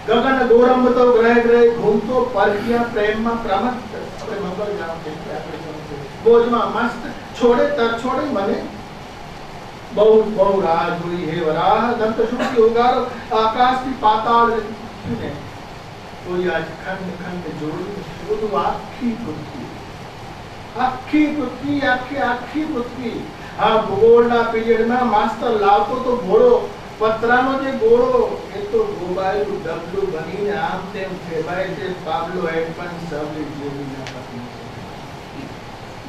ગગન ગોરંબતો ગ્રહ ગ્રહ ઘૂમતો પરખ્યા પ્રેમમાં પ્રમત્ત, આપણે મંગળ જાણ છે આપણે બોજમાં મસ્ત છોડે તર છોડે મને. બહુ રાહ જોઈ હે વરાહ, દંત શુદ્ધિ ઉગારો આકાશથી પાતાળ ને, કોઈ આજ ખંડ ખંડ જોડી શોધું આખી પૃથ્વી, આખી પૃથ્વી, આખી પૃથ્વી. આ ભૂગોળના પીરિયડમાં માસ્તર લાવતો તો ઘોડો, પતરાનો જે ગોળો, એ તો ગોબાયેલું ડબલું બનીને આમ તેમ ફેબાય છે. પાબલો હેડપન સવલી જેવીના પત્ની,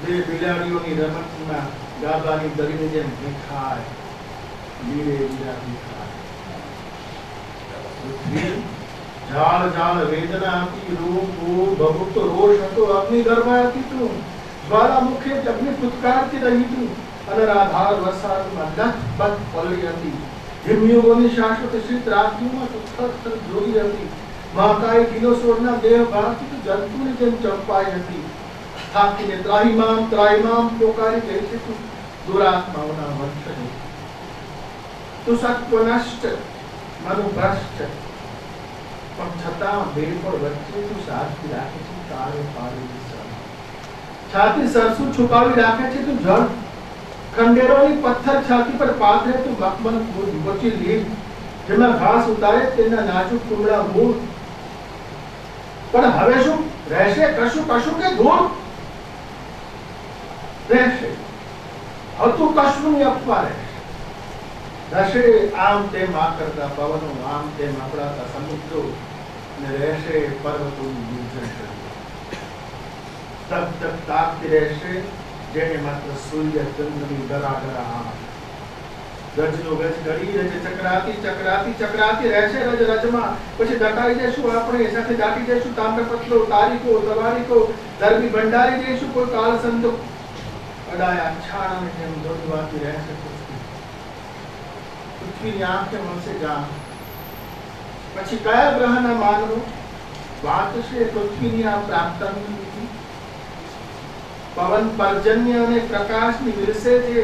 બે બિલાડીઓની રમતમાં ગાભાની દરીને જેમ ભીખાય, લીરે લીરા ભીખાય. પૃથ્વી જાળ જાળ વેદના હતી, રૂપ રૂપ ભભૂત રોષ હતો, અગ્નિ ગર્ભા હતી તું, જ્વાલામુખે અગ્નિ ફૂટકારતી રહી તું, અનરાધાર વરસાદમાં લથબથ પલળી હતી, હિમયુગોની શાશ્વત શીત રાત્રિમાં તું થર જોઈ હતી, મહાકાય ડિનોસોરના દેહ ભાગથી તું જંતુની જેમ ચંપાઈ હતી, થાકીને ત્રાહિમામ પોકારી ગઈ છે તું દુરાત્માઓના વંશની, તું સત્વનષ્ટ મનુભ્રષ્ટ, પણ છતાં બે પણ વચ્ચે તું સાચી રાખે છે તારે પાડેલી સર, છાતી સરસું છુપાવી રાખે છે તું જળ, ખંડેરોની પથ્થર છાતી પર પાથરે તું મખમલ ગોચી લીલ, જેમાં ઘાસ ઉતારે તેના નાજુક કુમળા મૂળ, પણ હવે શું રહેશે? કશું કશું કે ધૂળ રહેશે, હતું કશું ની અપવા રહેશે, આમ તેમ આકરતા પવનો, આમ તેમ અપડાતા સમુદ્રો, અને રહેશે પર્વતોનું નિર્જન, તક તક તાકતી રહેશે જેને માત્ર સૂર્ય ચંદ્રની ડરા આંખ, ગજનો ગજ ઘડી રજ ચક્રાતી ચક્રાતી ચક્રાતી રહેશે રજ રજમાં, પછી દટાઈ જઈશું આપણે, સાથે દાટી જઈશું તામ્રપત્રો તારીખો તવારીખો, દરબી ભંડારી જઈશું કોઈ કાળ સંતો, અડાયા છાણાને જેમ દોડવાતી રહેશે પૃથ્વીની આંખે મળશે જાણ, પછી કયા ગ્રહના માનવો વાત છે પૃથ્વીની આ પ્રાપ્તાની નીતિ, પવન પર્જન્ય અને પ્રકાશની વિરસે જે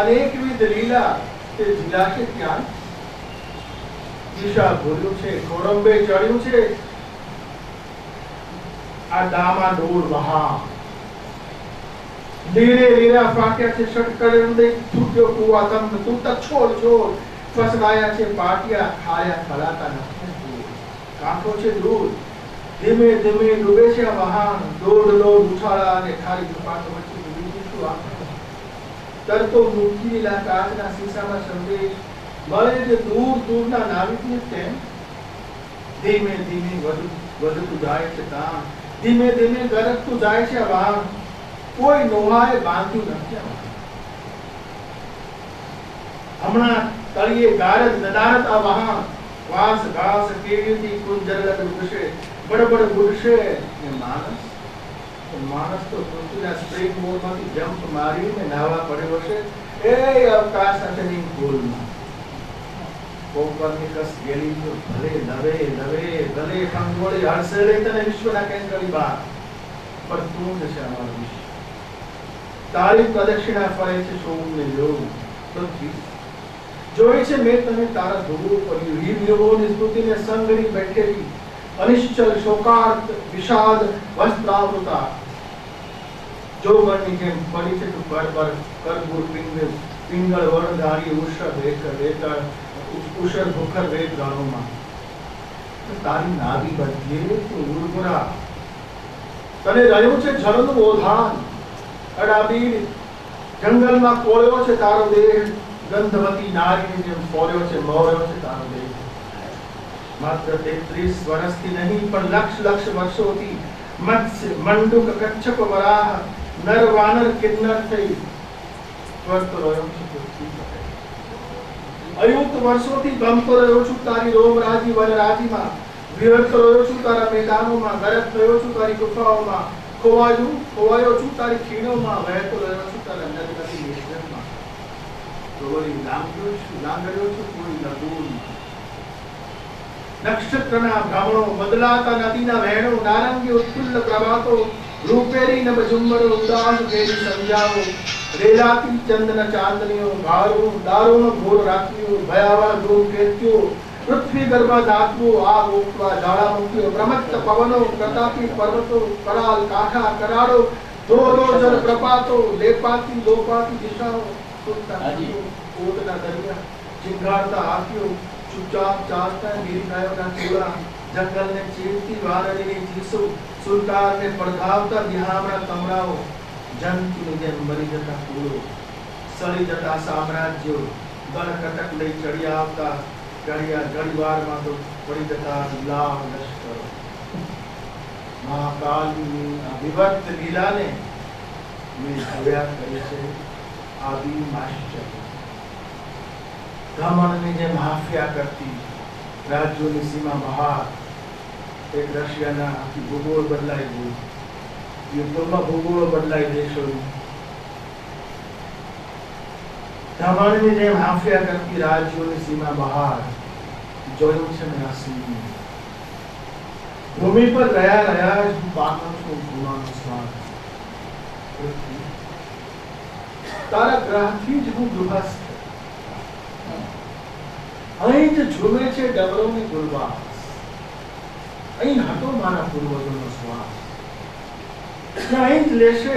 અનેકવિધ લીલા તે જીલાશે ક્યાં, દિશા ભૂલ્યું છે, ખોરંબે ચડ્યું છે આ ડામા ડોળ વહા, લીરે લીરા ફાટ્યા છે ષટકળે ઉદય છૂટ્યો કુવા તમ, તું તક છોડ છોડ ફસલાયા છે પાટિયા, ખાયા ખલાતા નથી, કાંઠો છે દૂર, ધીમે ધીમે ડૂબે છે આ વહાણ, દોડ દોડ ઉછાળા અને ખાલી ઝપાટો વચ્ચે ડૂબી જઈશું આપણે, તરતો મૂકીલા કાચના શીશામાં સંદેશ મળે છે દૂર દૂરના નાવિકને તેમ, ધીમે ધીમે વધતું જાય છે તાણ, ધીમે ધીમે ગરજતું જાય છે આ વહાણ, કોઈ નોહાએ બાંધ્યું નથી આ વહાણ, હમણાં તળિયે ગારદ નદારત આ વહાણ, વાસ ઘાસ કેવીથી કુંજરલત ઉડશે, બડબડ ગુડશે ને માણસ તો પૃથ્વીના સ્પ્રિંગ બોર્ડમાંથી જમ્પ મારીને નાવા પડ્યો છે એ અવકાશ સાથેની ગોલમાં, કોપરનિકસ ગેલીલિયો ભલે નવે ભલે ખંગોળી હડસેલે તને વિશ્વના કેન્દ્રની બહાર, પણ તું જ છે અમારો વિશ્વ, તારી પ્રદક્ષિણા ફરે છે સોમને જોવું, પૃથ્વી જોઈ છે મેં તને તારા ધ્રુવો કર્યું, હિમયુગોની સ્મૃતિને સંગરી બેઠેલી, અનિશ્ચલ શોકાર્ત વિષાદ વસ્ત્રાવૃતા, જોગણની જેમ પડી છે તું પર કરબૂર પિંગળ વણધારી ઉષર વેતળ ઉષર ભૂખર વેત રણોમાં, તારી નાભી બધીએ તું ઉર્વરા, તને રહ્યું છે જળનું ઓધાન, અડાબીર જંગલમાં કોળ્યો છે તારો દેહ, ગંધવતી નારીની જેમ ફોર્યો છે મોર્યો છે તારો દેહ, માત્ર 33 વર્ષથી નહીં પણ લક્ષ વર્ષોથી મત્સ્ય મંડુક કચ્છપ વરાહ નર વાનર કિન્નર થઈ સ્વસ્થ રહ્યો છું પૃથ્વી પર, અયુત વર્ષોથી ગમતો રહ્યો છું તારી રોમરાજી વનરાજીમાં, વિહરતો રહ્યો છું તારા મેદાનોમાં, ગરજ થયો છું તારી ગુફાઓમાં, ખોવાયો છું તારી ખીણોમાં, વહેતો રહ્યો છું તારા નદી નિર્જનમાં, તોરી લાંગડ્યો છું કોઈ નદૂરમાં, નક્ષત્રના ભ્રમણો બદલાતા નદીના વહેણો, નારંગી ઉત્ફુલ્લ પ્રભાતો, રૂપેરી નભ ઝુંબડો, ઉદાસ ઘેરી સંધ્યાઓ, રેલાતી ચંદન ચાંદનીઓ, દારૂનો ઘોર રાત્રિઓ, ભયાવહ ધૂમકેતુઓ, પૃથ્વી ગર્ભા ધાતુઓ, આગ ઓકવા જ્વાળામુખીઓ, પ્રમત્ત પવનો, પ્રતાપી પર્વતો, કરાલ કાંઠા કરાળો, ધોધો જળ પ્રપાતો, લેપાતી લોપાતી દિશાઓ, ઓટના દરિયા, ચિંગારતા હાથીઓ, ચૂપચાપ ચાલતા ગિરિકાયોના ટોળા, જંગલને ચીરતી વાનરીની ચીસો, સુલતાનને પડઘાવતા દિહામણા કમરાઓ, જંતુની જેમ મરી જતા ફૂલો, સળી જતા સામ્રાજ્યો, ગણકટક લઈ ચડી આવતા ઘડીવારમાં તો પડી જતા લાવ લશ્કરો, મહાકાલની આ વિભક્ત લીલાને મેં જોયા કરી છે આદિ આશ્ચર્ય, બ્રાહ્મણની જેમ હાફિયા કરતી રાજ્યોની સીમા બહાર એક રશિયાના આખી ભૂગોળ બદલાઈ ગયું, યુદ્ધોમાં ભૂગોળ બદલાઈ દેશોની. ધમાલની જેમ હાંફ્યા કરતી રાજ્યોની સીમા બહાર જોયું છે મેં આ સીન. ભૂમિ પર રહ્યા જ હું પામું છું ગુનાનો સ્વાદ. તારા ગ્રહથી જ હું દુભસ્ત. અહીં જ ઝૂમે છે ડમરોની ગુલવાસ. અહીં હતો મારા પૂર્વજોનો શ્વાસ. અહીં જ લેશે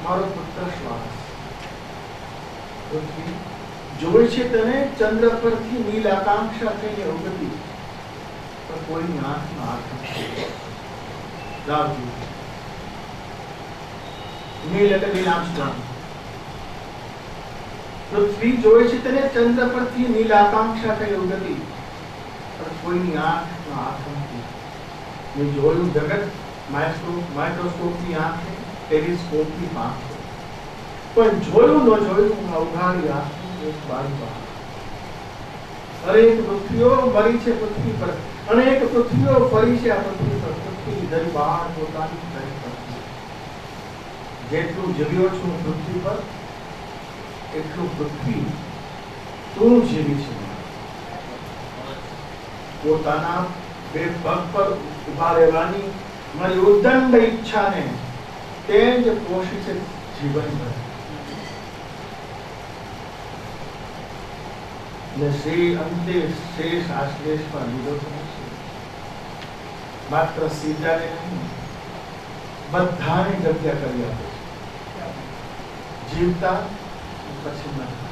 મારો પુત્ર શ્વાસ. પૃથ્વી જોઈ છે તને ચંદ્ર પરથી નીલ આકાંક્ષા થઈને ઉગતી, પણ કોઈની આંખમાં આંખ નથી. રાવજી નીલ એટલે નીલ આર્મસ્ટ્રોંગ. પૃથ્વી જોઈ છે તને ચંદ્ર પરથી નીલ આકાંક્ષા થઈ ઉગતી, પણ કોઈની આંખમાં આંખ નથી. મેં જોયું જગત માઇક્રોસ્કોપની આંખે, ટેલિસ્કોપની પાંખે, પણ જોયું ન જોયું હું અવઘાડી આંખની એક બારી બહાર. અનેક પૃથ્વીઓ મરી છે પૃથ્વી પર, અનેક પૃથ્વીઓ ફરી છે આ પૃથ્વી પર. પૃથ્વી દરબાર પોતાની કરી પૃથ્વી. જેટલું જીવ્યો છું પૃથ્વી પર, એટલું પૃથ્વી તું જીવી છે. પોતાના બે પગ પર ઉભા રહેવાની મારી ઉદંડ ઈચ્છાને તે જ પોષી છે જીવનભર. ને શ્રી અંતે શેષ આશ્લેષ પર લીધો છે. માત્ર સીતાને નહીં, બધાને જગ્યા કરી આપે છે. જીવતા પછી મરતા.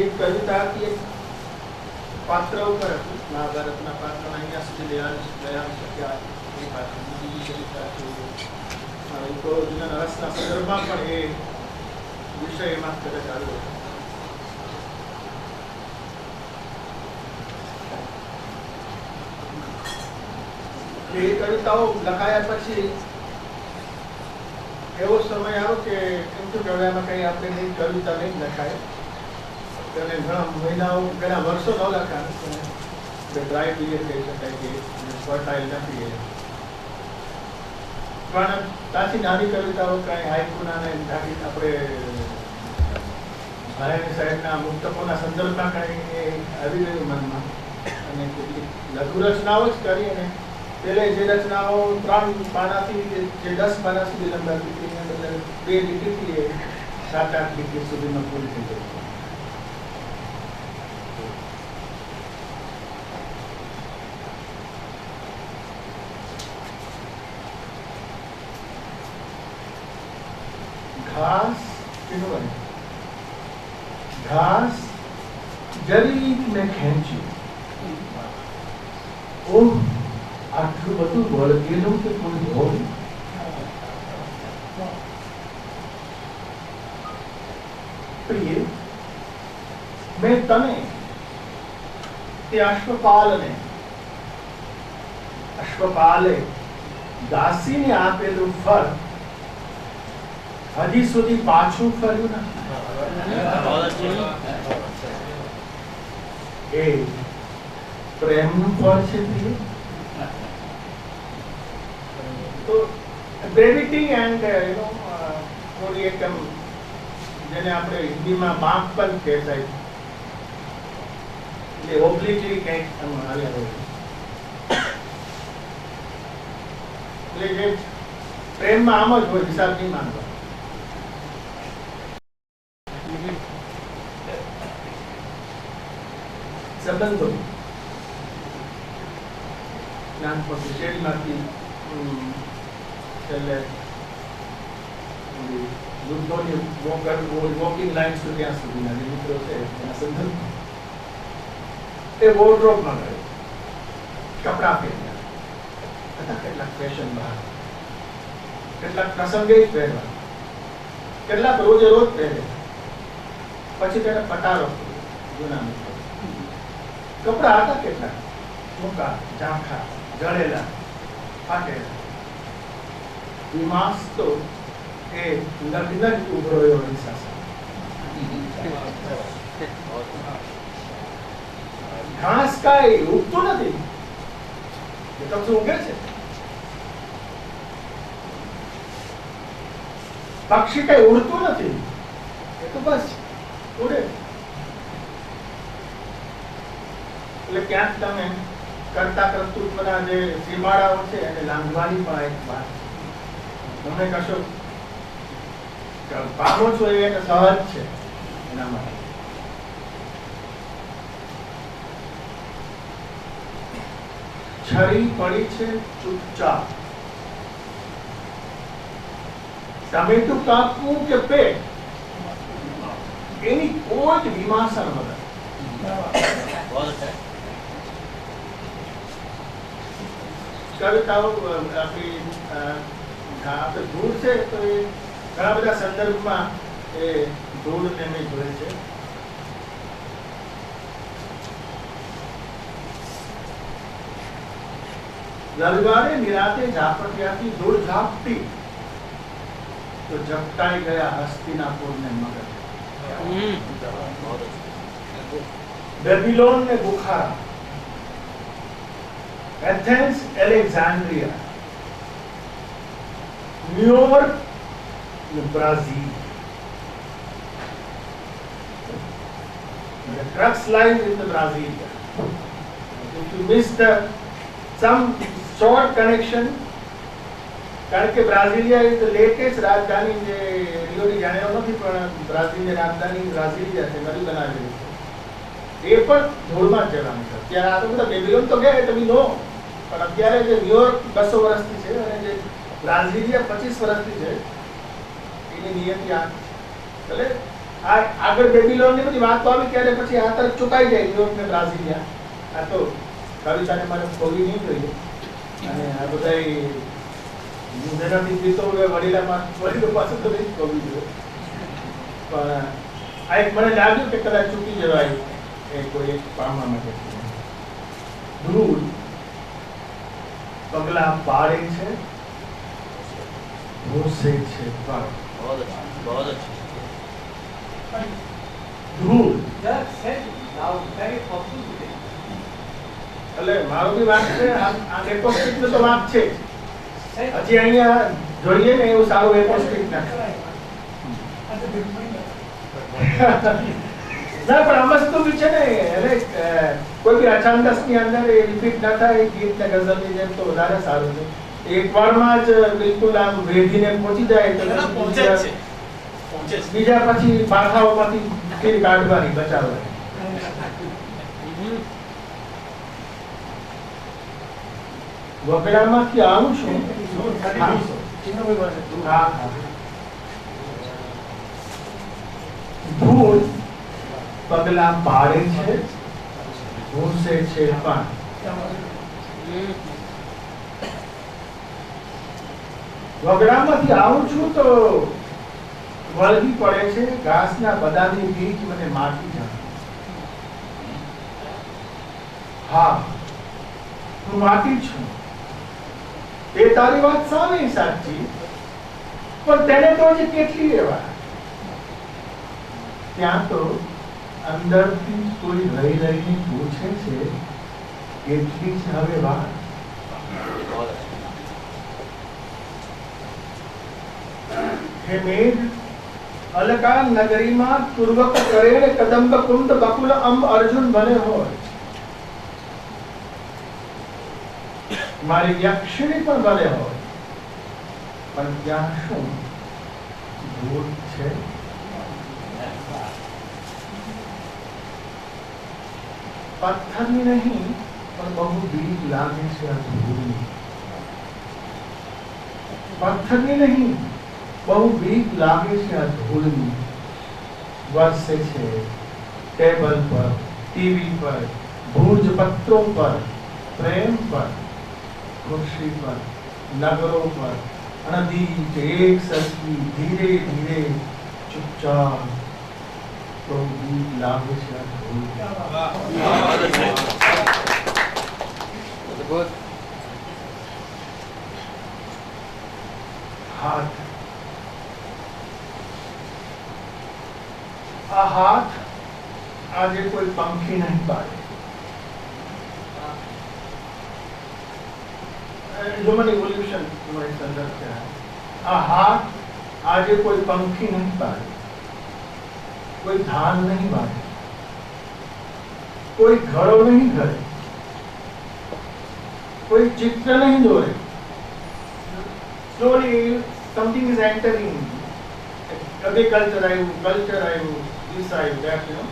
એક કવિતા હતી, એક પાત્ર ઉપર હતું. મહાભારતના પાત્ર અહીંયા સુધી લઈ શક્યા એ પાત્ર. બીજી કવિતા છે તો જૂના રસના સંદર્ભમાં પણ એ વિષય એમાં કદાચ આવ્યો હતો. એ કવિતાઓ લખાયા પછી એવો સમય આવ્યો કે એમ તો કવિતામાં કઈ આપણે નહીં, કવિતા નહીં લખાય. અને ઘણા મહિનાઓ, ઘણા વર્ષો ન લખાય. ડ્રાય પીરિયડ કહી શકાય કે ફર્ટાઇલ નથી. પણ ત્યાંથી નાની કવિતાઓ કઈ હાઈકુના ને આપણે ભારેની સાઈડના મુક્તકોના સંદર્ભમાં કઈ આવી ગયું મનમાં. અને કેટલીક લઘુ રચનાઓ જ કરી. અને પેલે જે રચનાઓ 3 પાનાથી જે 10 પાના સુધી લંબાતી હતી, એને બદલે 2 લીટીથી 7-8 લીટી સુધીમાં પૂરી થઈ ગઈ. घास जरी में ખેંચ્યું. ઓહ, આટલું બધું વળગેલું કે કોઈ હોય. પ્રિય, મેં તને તે અશ્વપાલે દાસીને આપેલું ફળ હજી સુધી પાછું ફર્યું નથી. એ પ્રેમનું ફળ છે પ્રિય. તો બ્રેવિટી એન્ડ થોડી એકમ જેને આપણે હિન્દીમાં બાંકપન કહેવાય, એટલે ઓબ્લિકલી કંઈક આવ્યા હોય. એટલે જે પ્રેમમાં આમ જ હોય, હિસાબ નહીં માનવા. સંબંધો નાનપણથી શેરીમાંથી છેલ્લે વૃદ્ધોની વોકિંગ લાઈન સુધી ત્યાં સુધીના જે મિત્રો છે એના સંદર્ભ એ વોર્ડરોબમાં ગયો. કપડાં પહેર્યા હતા, કેટલાક ફેશન બહાર, કેટલાક પ્રસંગે જ પહેરવા, કેટલાક રોજે રોજ પહેરે. પછી તેને પટારો જૂના મિત્રો. કપડા હતા કેટલાક ટૂંકા, ઝાંખા, જળેલા, ફાટેલા. વિમાસ તો એ લગ્ન જ ઉભરો એવો વિશ્વાસ ઘાસ કાંઈ ઉગતું નથી એ તો શું ઉગે છે પક્ષી કઈ ઉડતું નથી એ તો બસ ઉડે એટલે ક્યાંક તમે કરતા કર્તૃત્વના જે સીમાડાઓ છે એને લાંઘવાની પણ એક વાત તમે કશો પામો છો એ સહજ છે એના માટે છરી પડી છે ચૂપચાપ ટમેટું કાપવું કે પેટ એની કોઈ જ વિમાસણ વગર बहुत अच्छा है કવિતાઓ આપણી આપણે ધૂળ છે તો એ ઘણા બધા સંદર્ભમાં એ ધૂળને મેં જોઈ છે રવિવારે નિરાતે ઝાપટિયાથી ધૂળ ઝાપટી તો ઝપટાઈ ગયા હસ્તિનાપુરને મગજ बहुत अच्छा बेबीलोन ने Bukhara Athens Alexandria New York Brazil the crux lies in the Brazil if you miss the some short connection કારણ કે બ્રાઝિલિયા ઇઝ ધ લેટેસ્ટ રાજધાની જે રિયો ડી જાનેરો નથી પણ બ્રાઝિલની રાજધાની બ્રાઝિલિયા છે નવી બનાવેલી છે એ પણ ધૂળમાં જ જવાનું છે ત્યારે આ તો બધા બેબીલોન તો ગયા તમે નો પણ અત્યારે જે ન્યુયોર્ક 200 વર્ષથી છે અને જે બ્રાઝિલિયા 25 વર્ષથી છે એની નિયતિ આ એટલે આ આગળ બેબીલોનની બધી વાત આવી ત્યારે પછી આ તરફ ચૂકાઈ જાય ન્યુયોર્ક ને બ્રાઝિલિયા આ તો કવિતાને મારે ખોલી નહીં જોઈએ અને આ બધા હું જેનાથી પીતો વડીલો પાસે તો નહીં ખોવી જોઈએ પણ આ એક મને લાગ્યું કે કદાચ ચૂકી જવાય એ કોઈ એક પામવા માટે ધૂળ પગલા પાડે છે ભૂસે છે પર बहुत अच्छा ધૂળ Just said now very possible today. એટલે મારો બી વાત છે આ એકોસ્ટિક નો તો વાત છે Said હજી અહીંયા જોઈએ ને એવું સારું એકોસ્ટિક ના ના પણ આ વસ્તુ બી છે ને એટલે કોઈ બી અચાનક ની અંદર એ રિપીટ ના થાય ગીત ને ગઝલ ની જેમ તો વધારે સારું છે એક વારમાં જ બિલકુલ આમ વેધીને પહોંચી જાય તો पहुंचे છે पहुंचे છે બીજા પછી પાથાઓમાંથી તીર કાઢવાની બચાવવાની વગડામાંથી આવું છું હા હા ધૂળ પગલા પાડે છે ભૂસે છે પણ વગડામાંથી આવું છું તો વળગી પડે છે ઘાસના બદાની બીજ મને માટી જાય હા હું માટી છું એ તારી વાત સામે સાચી પણ તેને તો હજી કેટલી રહેવા ત્યાં તો અંદરથી કોઈ રહી રહીને પૂછે છે કેટલી છે હવે વાત बहुत अच्छा હે મેઘ અલકા નગરીમાં પૂર્વક કરેણ કદંબ કુંડ બકુલ અંબ અર્જુન બને હોય મારી યક્ષિણી પણ બને હોય પણ ત્યાં શું ધૂળ છે પથ્થરની નહીં પણ બહુ બીક લાગે છે આ ધૂળની પથ્થરની નહીં બહુ બીક લાગે છે આ ધૂળની વરસે છે ટેબલ પર ટીવી પર ભૂજ પત્રો પર પ્રેમ પર ખુરશી પર નગરો પર અનદીત એક સરખી ધીરે ધીરે ચૂપચાપ તો બીક લાગે છે આ ધૂળની बहुत अच्छा હાથ. આ હાથ આજે કોઈ પંખી નહીં પાડે. હ્યુમન ઇવોલ્યુશન તમારી સંદર્ભ છે. આ હાથ આજે કોઈ પંખી નહીં પાડે, કોઈ ધાન નહીં વાળે, કોઈ ઘડો નહીં ઘડે, કોઈ ચિત્ર નહીં દોરે. Slowly something is entering. Agriculture આવ્યું, culture આવ્યું, this આવ્યું, that, you know.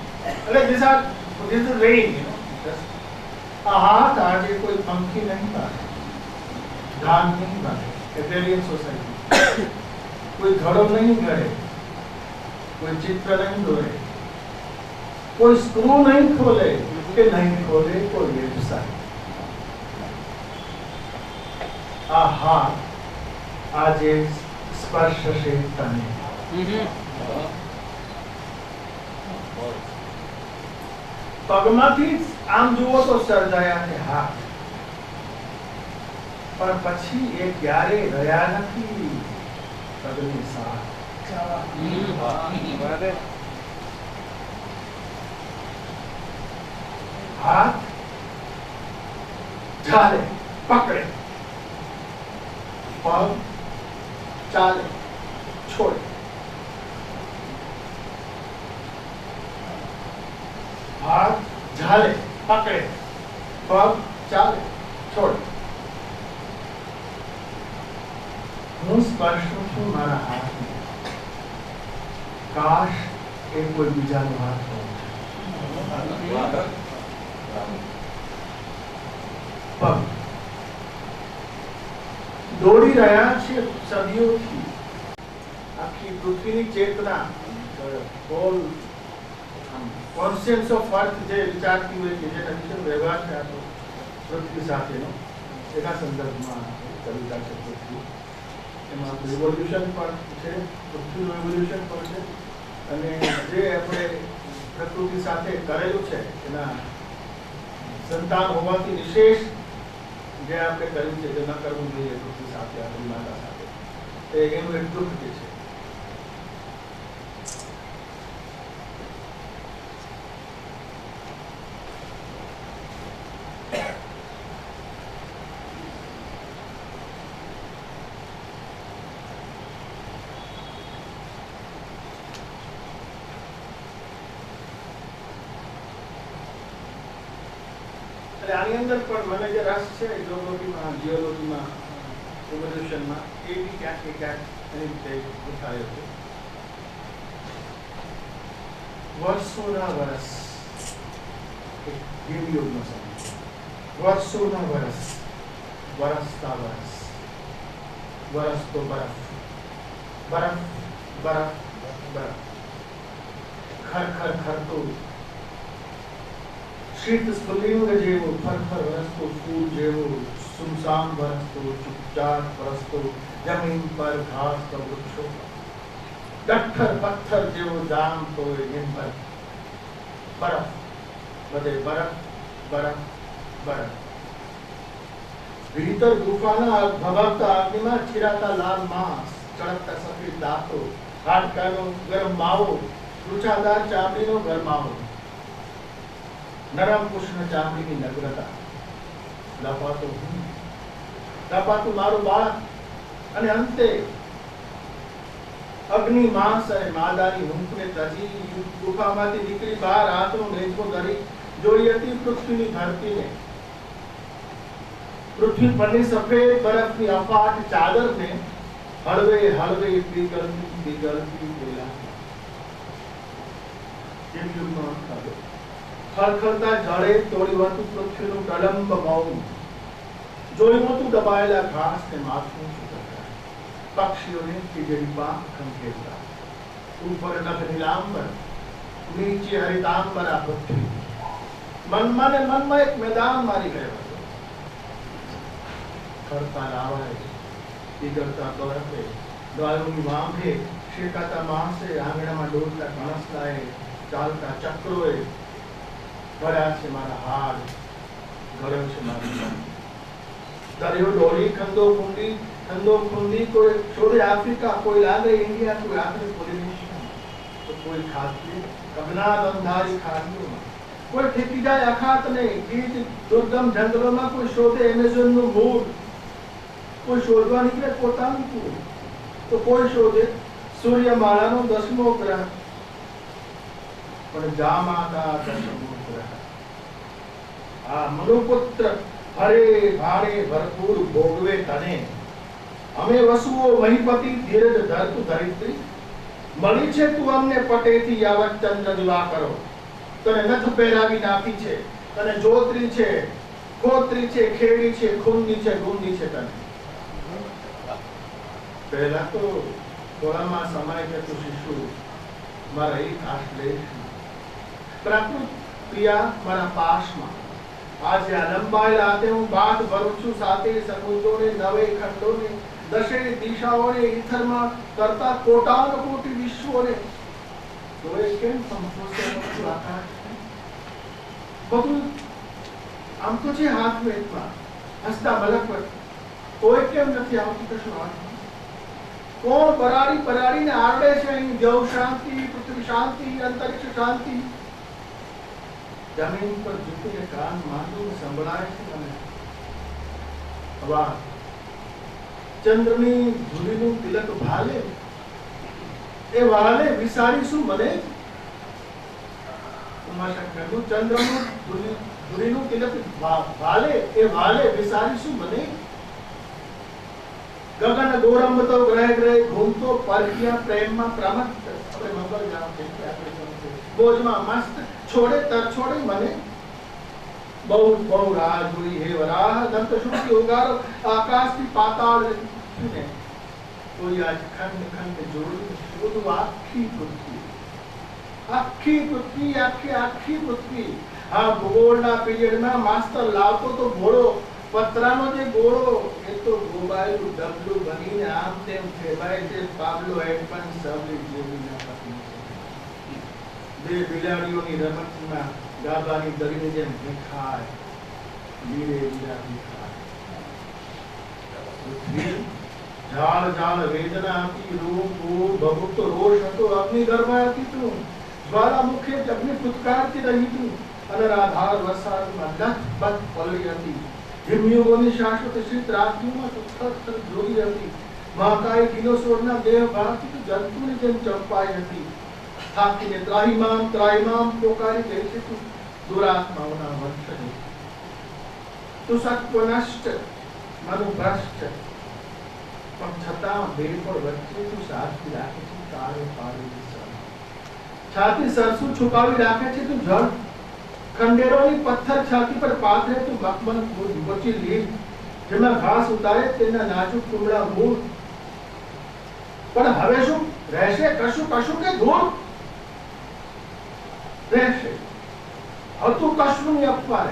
This is rain, you know. આ હાથ આજે કોઈ પંખી નહીં પાડે, ધાન નહીં વાળે. એગ્રેરિયન સોસાયટી. કોઈ ઘડો નહીં ઘડે, કોઈ ચિત્ર નહીં દોરે, કોઈ સ્ક્રૂ નહીં ખોલે કે નહીં ખોલે કોઈ વ્યવસાય. આ હાથ આજે સ્પર્શશે તને. પગમાંથી આમ જુઓ તો સર્જાયા છે હાથ, પણ પછી એ ક્યારે રહ્યા નથી પગની સાથ. હાથ ચાલે પકડે, પગ ચાલે છોડે. હાથ ઝાલે પકડે, પગ ચાલે છોડે. હું સ્પર્શું છું મારા હાથને, કાશ એ કોઈ બીજાનો હાથ હોય. પગ દોડી રહ્યા છે સદીઓથી. આખી પૃથ્વીની ચેતના, હોલ કોન્શિયન્સ ઓફ અર્થ જે વિચારતી હોય કે જે નવીન વ્યવહાર છે આપણો પૃથ્વી સાથેનો, એના સંદર્ભમાં કવિતા છે પૃથ્વી. એમાં રિવોલ્યુશન પણ છે, પૃથ્વીનું રિવોલ્યુશન પણ છે, અને જે આપણે પ્રકૃતિ સાથે કરેલું છે એના સંતાન હોવાથી વિશેષ જે આપણે કર્યું છે તે ન કરવું જોઈએ પૃથ્વી સાથે, આપણી માતા સાથે, એનું એક દુઃખ જે છે. આની અંદર પણ મને જે રસ છે જીઓલોજીમાં, ઇવોલ્યુશનમાં, એ બી ક્યાંક ને ક્યાંક એની રીતે ઉઠાયો છે. વર્ષોના વર્ષ હિમયુગનો સમય, વર્ષોના વર્ષ, વરસતા વર્ષ, વરસ તો બરફ, બરફ બરફ બરફ, ખરખર ખરતું શીત સ્ફુલિંગ જેવું, ફરફર વરસતું ફૂલ જેવું, સુમસામ વરસતું, ચુપચાપ વરસતું, જમીન પર ઘાસ તો વૃક્ષો, ડઠ્ઠર પથ્થર જેવો જામતો એમ પર બરફ, બધે બરફ બરફ બરફ. ભીતર ગુફાના ભભકતા અગ્નિમાં ચીરાતા લાલ માંસ, ચળકતા સફેદ દાંતો, હાડકાનો ગરમ માવો, રૂચાદાર ચામડીનો ગરમાવો, નરમ કૃષ્ણ ચામડીની નગ્નતા, લપાતું મારું બાળક, અને અંતે અગ્નિ માંસ અને માદાની હૂંફને તજી ગુફામાંથી નીકળી બહાર હાથનો નેચકો ધરી જોઈ હતી પૃથ્વીની ધરતીને. પૃથ્વી પરની સફેદ બરફની અફાટ ચાદરને હળવે હળવે પીગળતી પેલા ખળખળતા જળે તોડ્યું હતું પૃથ્વીનું પ્રલંબ મૌન. જોયું હતું દબાયેલા ઘાસ ને માથું સુકતા, પક્ષીઓને ખીજડી પાંખ ખંખેરતા. ઉપર નભ નીલાંબર, નીચે હરિતાંબરા પૃથ્વી. મનમાં ને મનમાં એક મેદાન મારી ગયો હતો. ખડતા લાવાએ, પીગળતા બરફે, ગાયોની વાંભે, શેકાતા માંસે, આંગણામાં દોડતા કણસલાએ, ચાલતા ચક્રોએ ભર્યા છે મારા હાડ, ગળ્યો છે મારું મન. દરિયો ડોળી ખંદો કુંડી ठंडो खुंदी कोई शोधे अफ्रीका, कोई लागे इंडिया, कोई आखिर पोलिनेशिया, तो कोई खाती कबनाद अंधारी खाड़ियों में, कोई ठेकी जाए अखात ने गीत दुर्गम जंगलों में, कोई शोधे एमेजोन નું મૂળ, કોઈ શોધવા નીકળે પોતાનું કુળ, તો કોઈ શોધે સૂર્યમાળાનો 10મો ગ્રહ, પણ જામાતા 10મો ગ્રહ. આ મનુપુત્ર હરે ભારે ભરપૂર ભોગવે તને, અમે વસુઓ મહીપતિ ધીરજ ધરતું ધરિત્રી, મળી છે તું અમને પટેથી યાવત ચંદ્ર દિવા કરો, તને નથ પહેરાવી નાખી છે, તને જોતરી છે, ખોતરી છે, ખેડી છે, ખૂંદી છે, ગુંદી છે તને. પહેલા તો થોડામાં સમય કે તું શિશુ મારા એક આશ્લેષ પ્રાકૃત પ્રિયા મારા પાશમાં, આજે આ લંબાયેલા હાથે હું બાદ ભરું છું, સાથે સમુદ્રોને 9 ખંડોને 10 દિશાઓને ઈથરમાં કરતા કોટાનો કોટી વિશ્વોને, તો એ કેમ સંતોષે બધું આકાશ બધું આમ તો છે હાથ મેટમાં હસતા મલક પર, કોઈ કેમ નથી આવતું કશું હાથમાં? કોણ બરાડી બરાડીને આરડે છે અહીં? દેવ શાંતિ, પૃથ્વી શાંતિ, અંતરિક્ષ શાંતિ. જમીન પર ઝૂકીને કાન માંડું સંભળાય છે મને અવાજ. ચંદ્રની ધૂળીનું તિલક ભાલે, એ વાલે વિસારીશું મને. ઉમાશંકરનું ચંદ્રનું ધૂળીનું તિલક ભાલે, એ વાલે વિસારીશું મને. ગગન ગોરંબતો ગ્રહ ગ્રહ ઘૂમતો પરખ્યા પ્રેમમાં પ્રમત્ત, આપણે મંગળ ગામ છે આપણે સમજે બોજમાં મસ્ત છોડે તર છોડે મને. બહુ બહુ રાહ જોઈ હે વરાહ, દંત શુદ્ધિ ઉગારો આકાશથી પાતાળ ને, કોઈ આજ ખંડ ખંડ જોડી શોધું આખી પૃથ્વી, આખી પૃથ્વી, આખી આખી પૃથ્વી. આ ભૂગોળના પીરિયડમાં માસ્તર લાવતો તો ઘોડો, પતરાનો જે ગોળો, એ તો ગોબાયેલું ડબલું બનીને આમ તેમ ફેબાય છે. પાબલો હેડપન સબલી જેવીના પત્ની, બે બિલાડીઓની રમતમાં ગાભાની દરીને જેમ ભીખાય, લીરે લીરા ભીખાય. પૃથ્વી જાળ જાળ વેદના હતી, રૂપ રૂપ ભભૂતો રોષ હતો, અગ્નિ ગર્ભ હતી તું, જ્વાલામુખે અગ્નિ ફૂટકારતી રહી તું, અનરાધાર વરસાદમાં લથબથ પલળી હતી. હિમયુગોની શાશ્વત શીત રાત્રિમાં તું થર જોઈ હતી. મહાકાય ડિનોસોરના દેહ ભાગથી તું જંતુની જેમ ચંપાઈ હતી. થાકીને ત્રાહિમામ પોકારી ગઈ છે તું, દુરાત્માઓના વંશની. તું સત્વ નષ્ટ, મનુ ભ્રષ્ટ, પણ છતાં બેપળ વચ્ચે તું સાચી રાખે છે તારે પાડેલી સર. છાતી સરસું છુપાવી રાખે છે તું જળ, ખંડેરોની પથ્થર છાતી પર પાથરે તું મખમલ મોચી લીલ, જેમાં ઘાસ ઉતારે તેના નાજુક કુમળા મૂળ. પણ હવે શું રહેશે? કશું કશું કે ધૂળ રહેશે. હતું કશું ની અપવા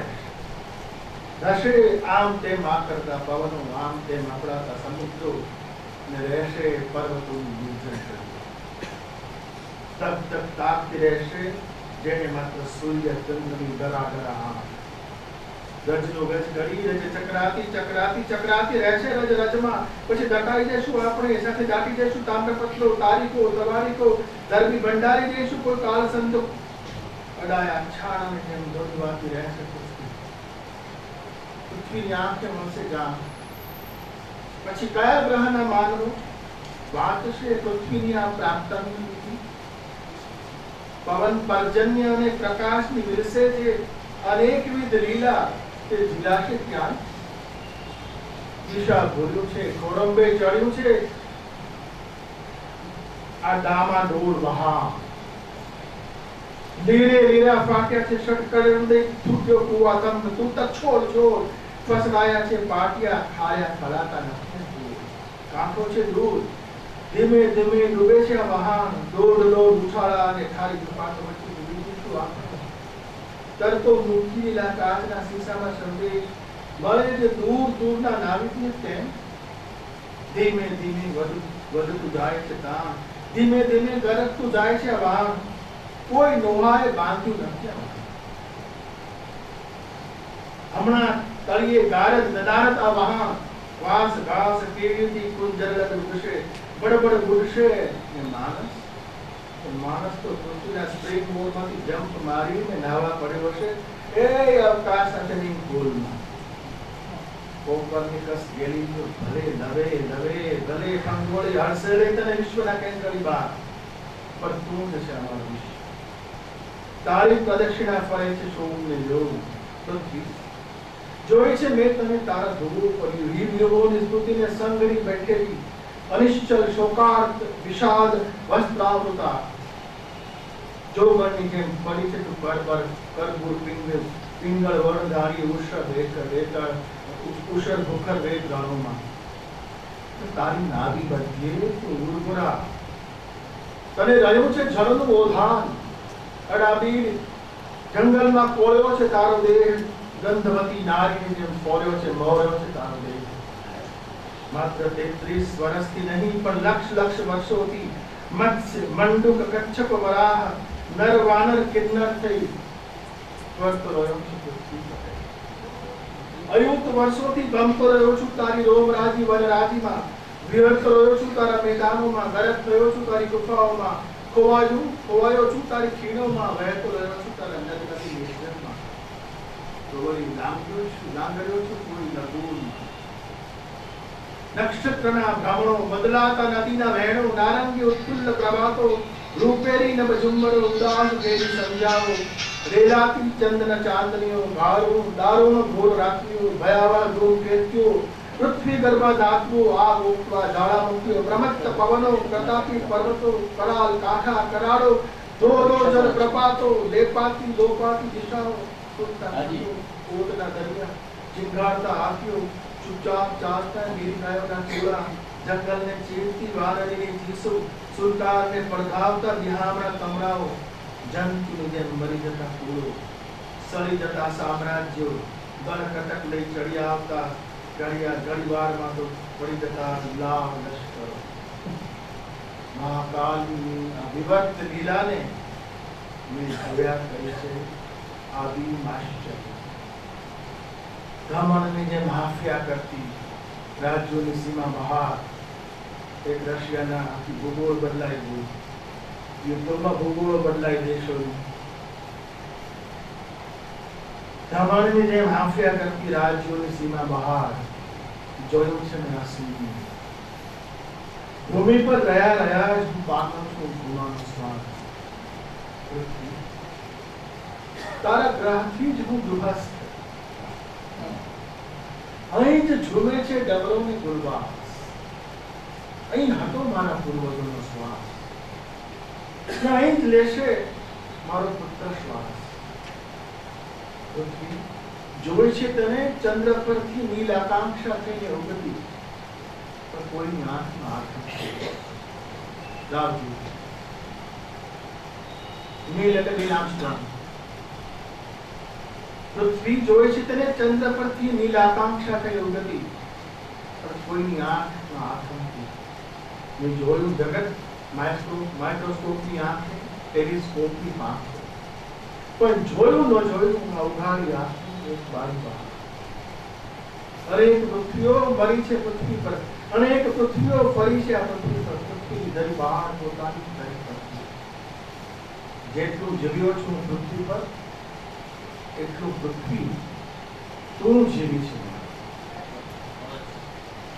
રહેશે. આમ તેમ આકરતા પવનો, આમ તેમ અપડાતા સમુદ્રો, ને રહેશે પર્વતોનું નિર્જન. તક તક તાકતી રહેશે જેને માત્ર સૂર્ય ચંદ્રની દરાદરા આમ. રજનો ગજ ઘડી, રજ ચક્રાતી ચક્રાતી ચક્રાતી રહેશે રજ રજમાં. પછી દટાઈ જઈશું આપણે, સાથે દાટી જઈશું તામ્રપત્રો, તારીખો, તવારીખો, ધર્મી ભંડારી જઈશું. કોઈ કાળ સંતો અડાયા છાણાને જેમ દોડવાતી રહેશે પૃથ્વી. પૃથ્વીની આંખે મળશે જામ. પછી કયા ગ્રહના માનવો? વાત છે પૃથ્વીની આ પ્રાપ્તાની નીતિ. પવન પર્જન્ય અને પ્રકાશની વિરસે જે અનેકવિધ લીલા, તે જીલાશે ક્યાં? દિશા ભૂલ્યું છે, ખોરંબે ચડ્યું છે આ ડામા ડોળ વહા. લીરે લીરા ફાટ્યા છે ષટકળે હૃદય, તૂટ્યો કુવા તંગ તૂટ છોડ છોડ. ફસલાયા છે પાટિયા, ખાયા ખલાતા નથી. કાંઠો છે દૂર, ધીમે ધીમે ડૂબે છે આ વહાણ. દોડ દોડ ઉછાળા અને ખાલી કપાટ વચ્ચે ડૂબી જઈશું આપણે. તરતો મૂકીલા કાચના શીશામાં સંદેશ મળે છે દૂર દૂરના નાવિકને તેમ. ધીમે ધીમે વધતું જાય છે તાણ, ધીમે ધીમે ગરજતું જાય છે વાહન. કોઈ નોહાએ બાંધ્યું નથી. હમણાં તળિયે ગારજ નદારત આ વહાણ, વાસ ઘાસ કેરીથી કુંજરલત વૃક્ષે બડબડ ગુડશે એ માણસ તો પૃથ્વીના સ્પ્રિંગ બોર્ડમાંથી જમ્પ મારીને નાવા પડ્યો છે એ અવકાશ સાથેની ગોલમાં કોપરનિકસ ગેલિલિયો ભલે નવે ખંગોળી હડસેલે તને વિશ્વના કેન્દ્રની બહાર પણ તું જ છે અમારો વિશ્વ તારી પ્રદક્ષિણા ફરે છે સોમને જોવું પૃથ્વી જોઈ છે મેં તને તારા ધોવું પડ્યું હિમયોગોની સ્તુતિને સંગરી બેઠેલી અનિશ્ચલ શોકાર્ત વિષાદ વસ્ત્રાવૃતા જોગણની જેમ પડી છે તું કરબૂર પિંગળ વણધારી ઉષર ભૂખર વેદ ગાળોમાં તારી નાભી બધીએ તું ઉર્વરા તને રહ્યું છે જળનું ઓધાન અડાબીર જંગલમાં કોળ્યો છે તારો દેહ ગંધવતી નારીની જેમ ફોર્યો છે મોર્યો છે તારો દેહ માત્ર 33 વર્ષથી નહીં પણ લક્ષ વર્ષોથી મત્સ્ય મંડુક કચ્છપ વરાહ નર વાનર કિન્નર થઈ સ્વર્ત રહ્યો છે પૃથ્વી પર અયુક્ત વર્ષોથી ગમતો રહ્યો છું તારી રોમરાજી વનરાજીમાં વ્યર્થ રહ્યો છું તારા મેદાનોમાં ગરક થયો છું તારી ગુફાઓમાં ખોવાયો છું તારી ખીણોમાં વહેતો રહ્યો છું તારા નદી નિર્જનમાં કોઈ લાંગડ્યો છું કોઈ લગૂનમાં નક્ષત્રના ભ્રમણો બદલાતા નદીના વહેણો નારંગી ઉત્ફુલ્લ પ્રભાતો રૂપેરી નભ ઝુમ્મરો ઉદાસ કેરી સંજાઓ રેલાતી ચંદન ચાંદનીઓ દારૂનો ઘોર રાત્રિઓ ભયાવહ ધૂમકેતુઓ પૃથ્વી ગર્ભા ધાતુઓ આગ ઉઠવા જ્વાળામુખીઓ પ્રમત્ત પવનો પ્રતાપી પર્વતો કરાલ કાંઠા કરાળો ધોધો જળ પ્રપાતો લોપાતી દિશાઓ ઓટના દરિયા ચિંગારતા હાથીઓ ચૂપચાપ ચાલતા ગિરનાયોના ટોળા જંગલને ચીરતી વાનરીની ચીસો સુલતાનને પડઘાવતા બિહામણા કમરાઓ જંતુની જેમ મરી જતા ફૂલો સળી જતા સામ્રાજ્યો ગણકટક લઈ ચડી આવતા ઘડીવારમાં તો પડી જતા લાવ લશ્કરો મહાકાલની વિભક્ત લીલાને મેં જોયા કરી છે આદિમ આશ્ચર્ય બ્રાહ્મણની જેમ હાફિયા કરતી રાજ્યોની સીમા બહાર એક રશિયાના આખી ભૂગોળ બદલાઈ ગયું યુદ્ધોમાં ભૂગોળો બદલાઈ દેશોની બ્રાહ્મણની જેમ હાફિયા કરતી રાજ્યોની સીમા બહાર જોયું છે મેં આ સીમા ભૂમિ પર રહ્યા જ હું પાકું છું ગુનાનો સ્વાદ તારા ગ્રહથી જ હું દુહસ્ત અહીં જ ઝૂમે છે ડમરોની ગુલબાસ અહીં હતો મારા પૂર્વજોનો શ્વાસ અહીં જ લેશે મારો પુત્ર શ્વાસ પૃથ્વી જોઈ છે તને ચંદ્ર પરથી નીલ આકાંક્ષા થઈને ઉગતી પણ કોઈની આંખમાં આંખ રાવજી નીલ એટલે નીલ આર્મસ્ટ્રોંગ પૃથ્વી જોઈ છે તને ચંદ્ર પરથી નીલ આકાંક્ષા થઈ ઉગતી પણ કોઈની આંખમાં આંખ નથી મેં જોયું જગત માઇક્રોસ્કોપની આંખે ટેલિસ્કોપની આંખે પણ જોયું ન જોયું અવઘાડી આંખની એક બારી બહાર અનેક પૃથ્વીઓ મરી છે પૃથ્વી પર અનેક પૃથ્વીઓ ફરી છે આ પૃથ્વી પર પૃથ્વી ધરી બહાર પોતાની ધરી પર જેટલું જીવ્યો છું પૃથ્વી પર એટલું પૃથ્વી તું જીવી છે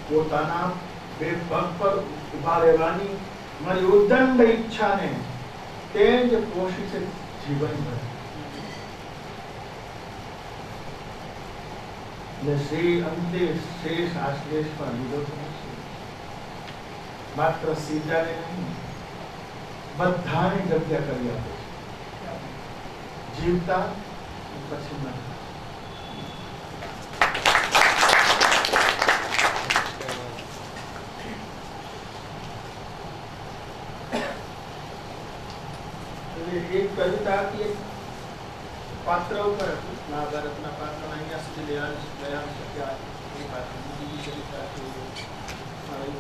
પોતાના બે પગ પર ઉભા રહેવાની મારી ઉદંડ ઈચ્છાને તે જ પોષી છે જીવનભર ને શ્રી અંતે શેષ આશ્લેષ પર લીધો છે માત્ર સીતાને નહીં બધાને જગ્યા કરી આપે છે જીવતા પછી મરતા એક કવિતા કે પાત્ર ઉપર મહાભારતના પાત્ર અહીંયા સુધી લયા શક્યા એ પાત્ર બીજી કવિતા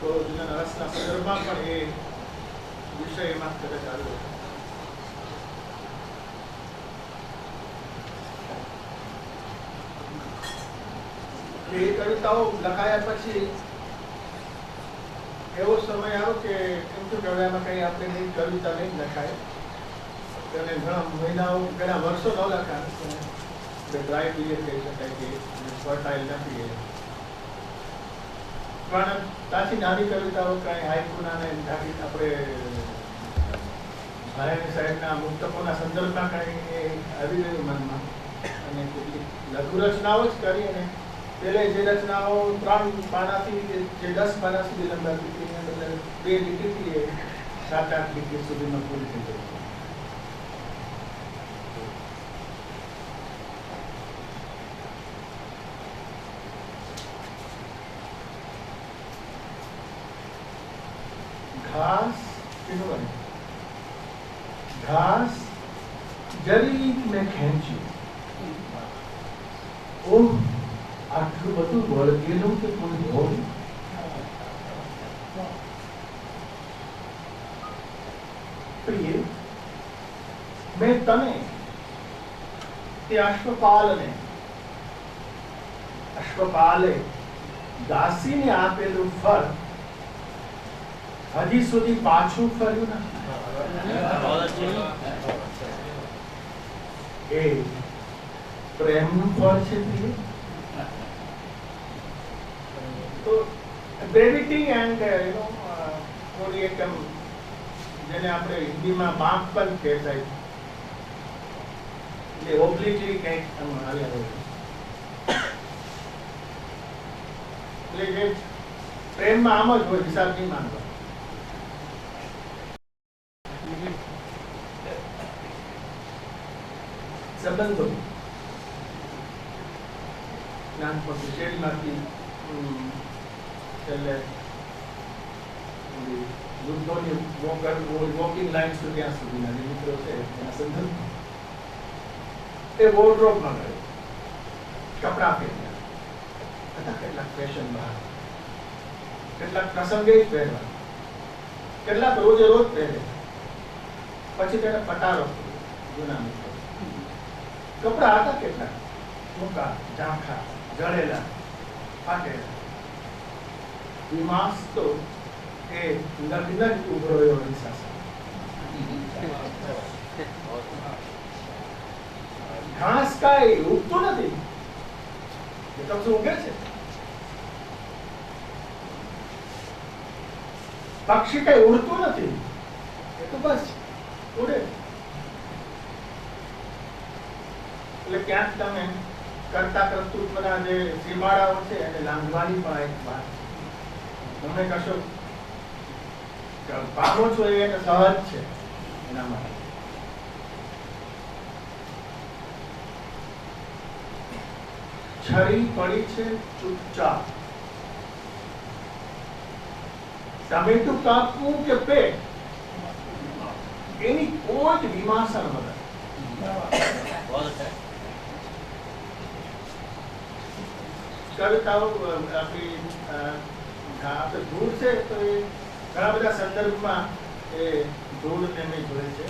તો રસના સંદર્ભમાં પણ એ વિષયમાં કદાચ આવ્યો એ કવિતાઓ લખાયા પછી એવો સમય આવ્યો કે એમ તો કે હવે આમાં કંઈ આપણે નહીં કવિતા નહીં લખાય અને ઘણા મહિનાઓ ઘણા વર્ષો ન લખાય ડ્રાય પીરિયડ કહી શકાય કે ફર્ટાઇલ નથી એ પણ તાથી નાની કવિતાઓ કાંઈ હાઈકુના ને ધાકી આપણે ભાયાણી સાહેબના મુક્તકોના સંદર્ભમાં કાંઈ આવી ગયું મનમાં અને કેટલીક લઘુ રચનાઓ જ કરી અને પેલે જે રચનાઓ 3 પાનાથી જે 10 પાના સુધી લંબાતી હતી એને બદલે 2 લીટીથી એ 7-8 લીટી સુધીમાં પૂરી થઈ ગઈ. घास किन्होंने घास जरी में ખેંચ્યું ઓહ આટલું બધું વળગેલું કે કોઈ હોય પ્રિય મેં તને તે અશ્વપાલે દાસીને આપેલું ફળ હજી સુધી પાછું ફર્યું નથી. એ પ્રેમનું ફળ છે પ્રિય. તો બ્રેવિટી એન્ડ થોડી એકમ જેને આપણે હિન્દીમાં બાંકપન કહેવાય એટલે ઓબ્લિટરી કંઈક આવ્યા હોય એટલે જે પ્રેમમાં આમ જ હોય હિસાબ નહીં માનવા. સંબંધો નાનપણથી શેરીમાંથી છેલ્લે વૃદ્ધોની વોકિંગ લાઈન સુધી ત્યાં સુધીના જે મિત્રો છે એના સંદર્ભ એ વોર્ડરોબમાં ગયો કપડાં પહેર્યા હતા કેટલાક ફેશન બહાર કેટલાક પ્રસંગે જ પહેરવા કેટલાક રોજે રોજ પહેરે પછી તેને પટારો જૂના મિત્રો કપડા હતા કેટલાક ટૂંકા ઝાંખા જળેલા ફાટેલા વિમાસ તો એ લગ્ન જ ઉભરો ઘાસ કાંઈ ઉગતું નથી એ તો શું ઉગે છે. પક્ષી કઈ ઉડતું નથી એ તો બસ ઉડે. એટલે ક્યાંક તમે કરતા કર્તૃત્વના જે સીમાડાઓ છે એને લાંઘવાની પણ એક વાત તમે કશો પામો છો એ સહજ છે એના માટે. છરી પડી છે ચૂપચાપ ટમેટું કાપવું કે પેટ એની કોઈ જ વિમાસણ વગર કવિતાઓ આપણી આપણે ધૂળ છે તો એ ઘણા બધા સંદર્ભમાં એ ધૂળને મેં જોઈ છે.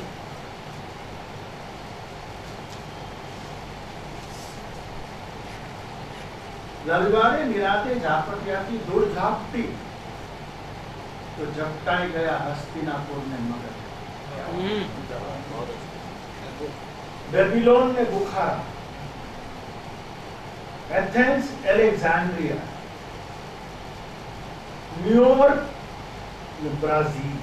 રવિવારે નિરાતે ઝાપટિયાથી ધૂળ ઝાપટી તો ઝપટાઈ ગયા હસ્તિનાપુરને મગજ. બેબીલોન ને Bukhara, Athens Alexandria, New York Brazil.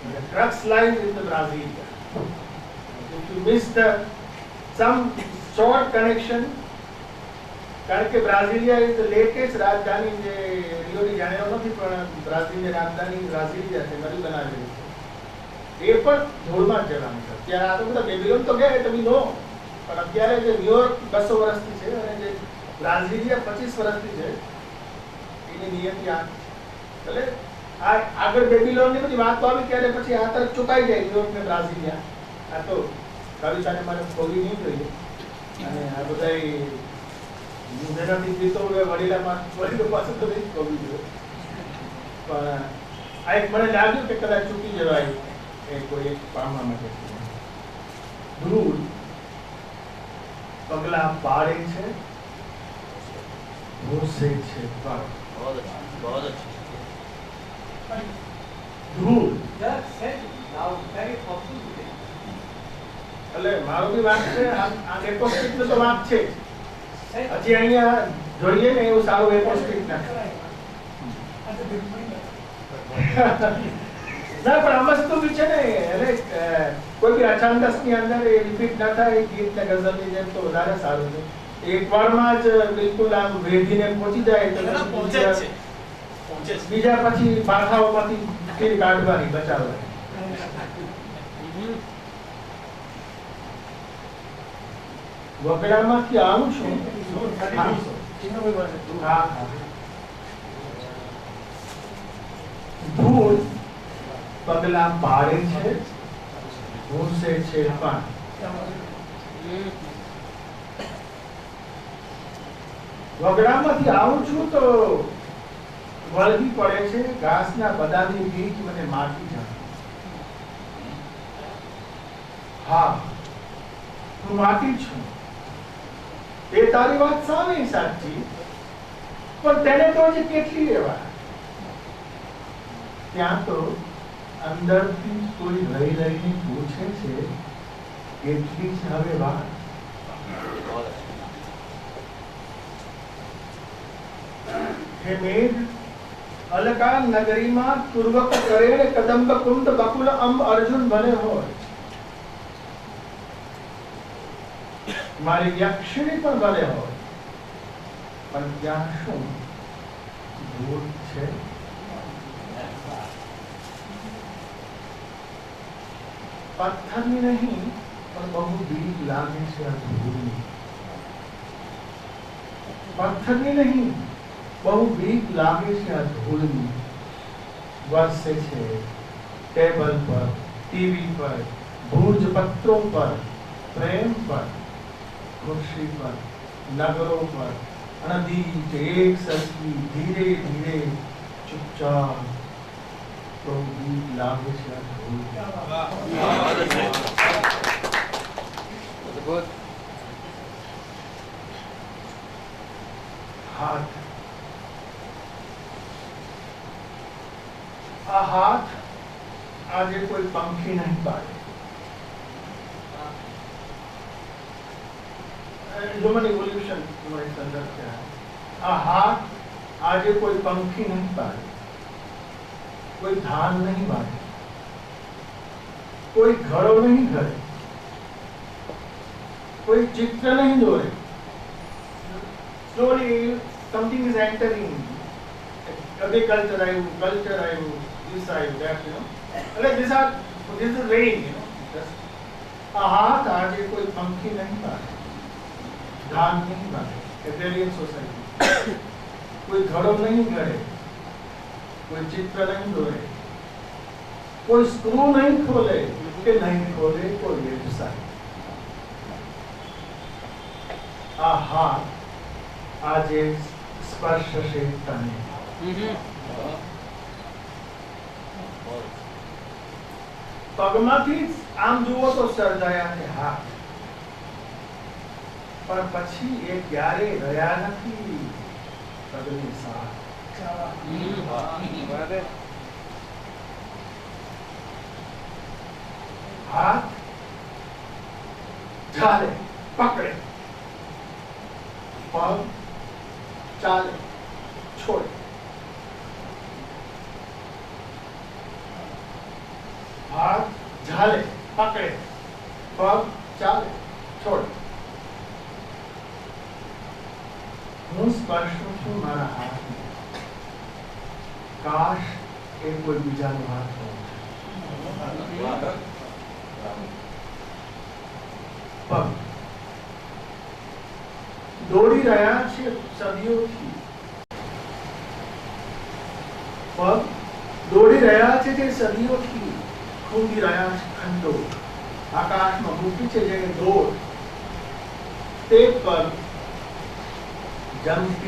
The crux lies in the Brazil. If you miss some short connection, કારણ કે બ્રાઝિલિયા ઇઝ ધ લેટેસ્ટ રાજધાની જે રિયો ડી જાનેરો નથી પણ બ્રાઝિલની રાજધાની બ્રાઝિલિયા છે નવી બનાવેલી છે એ પણ ધૂળમાં જ જવાનું છે. ત્યારે આ તો બધા બેબીલોન તો ગયા તમે નો પણ અત્યારે જે ન્યુયોર્ક 200 વર્ષથી છે અને જે બ્રાઝિલિયા 25 વર્ષથી છે એની નિયતિ આ એટલે આ આગળ બેબીલોનની બધી વાત તો આવી ત્યારે પછી આ તરફ ચુકાઈ જાય ન્યુયોર્ક ને બ્રાઝિલિયા. આ તો કવિતાને મારે ખોલી નહીં જોઈએ અને આ બધા જેનાથી પીતો વડીલો પાસે તો નહીં ખોલવી જોઈએ પણ આ એક મને લાગ્યું કે કદાચ ચૂકી જવાય એ કોઈ એક પામવા માટે. ધૂળ પગલા પાડે છે, ભૂસે છે પગ. बहुत अच्छा, बहुत अच्छा. ધૂળ Just said now very possible today. એટલે મારો બી વાંક છે, આ એપોસ્ટિક નો તો વાંક છે જ. Said હજી અહીંયા જોઈએ ને એવું સારું એપોસ્ટિક ના ના પણ આ વસ્તુ બી છે ને એટલે કોઈ બી અચાનક ની અંદર એ રિપીટ ના થાય ગીત ને ગઝલ ની જેમ તો વધારે સારું છે. એક વારમાં જ બિલકુલ આમ વેધીને પહોંચી જાય તો એના પહોંચે જ છે. પહોંચે છે. બીજા પછી પાછાઓમાંથી તીર કાઢવાની બચાવવાની. વગડામાંથી આવું છું. હા, હા. ધૂળ પગલા પાડે છે, ભૂસે છે પણ. વગડામાંથી આવું છું તો વળગી પડે છે ઘાસના બદાની બીજ મને માટી જાય. હા, હું માટી છું. એ તારી વાત સામે સાચી, પણ તેને તો હજી કેટલી રહેવા. ત્યાં તો અંદરથી કોઈ રહી રહીને પૂછે છે કેટલી છે હવે વાત. बहुत अच्छा. હે મેઘ અલકા નગરીમાં પૂર્વક કરેણ કદંબ કુંડ બકુલ અંબ અર્જુન બને હોય. મારી યક્ષિણી પણ બને હોય, પણ ત્યાં શું ધૂળ છે? પથ્થરની નહીં પણ બહુ બીક લાગે છે આ ધૂળની. પથ્થરની નહીં બહુ બીક લાગે છે આ ધૂળની. વરસે છે ટેબલ પર, ટીવી પર, ભૂજ પત્રો પર, પ્રેમ પર, ખુરશી પર, નગરો પર, અનદીત એક સરખી ધીરે ધીરે ચૂપચાપ તો બીક લાગે છે આ ધૂળની. बहुत अच्छा. बहुत હાથ આ હાથ આજે કોઈ પંખી નહીં પાડે. હ્યુમન ઇવોલ્યુશન तुम्हारे संदर्भ क्या है. આ હાથ આજે કોઈ પંખી નહીં પાડે, કોઈ ધાન નહીં વાળે, કોઈ ઘડો નહીં ઘડે, કોઈ ચિત્ર નહીં દોરે. Slowly something is entering. Agriculture આવ્યું, culture આવ્યું, this આવ્યું, that, you know. This is rain, you know. આ હાથ આજે કોઈ પંખી નહીં પાડે, ધાન નહીં વાળે, એગ્રેરિયન સોસાયટી. કોઈ ઘડો નહીં ઘડે, કોઈ ચિત્ર નહીં દોરે, કોઈ સ્ક્રૂ નહીં ખોલે કે નહીં ખોલે કોઈ વ્યવસાય. આ હાથ આજે સ્પર્શશે તને. પગમાંથી આમ જુઓ તો સર્જાયા છે હાથ, પણ પછી એ ક્યારે રહ્યા નથી પગની સાથ. હાથ ચાલે પકડે, પગ ચાલે છોડે. હાથ ઝાલે પકડે, પગ ચાલે છોડે. હું સ્પર્શું છું મારા હાથને. કાશ એ કોઈ બીજાનો હાથ હોય. પગ દોડી રહ્યા છે સદીઓથી. પગ દોડી રહ્યા છે તે સદીઓથી. ખૂંદી રહ્યા છે ખંડો. આકાશમાં મૂકી છે જે દોડ તે પગ જમતી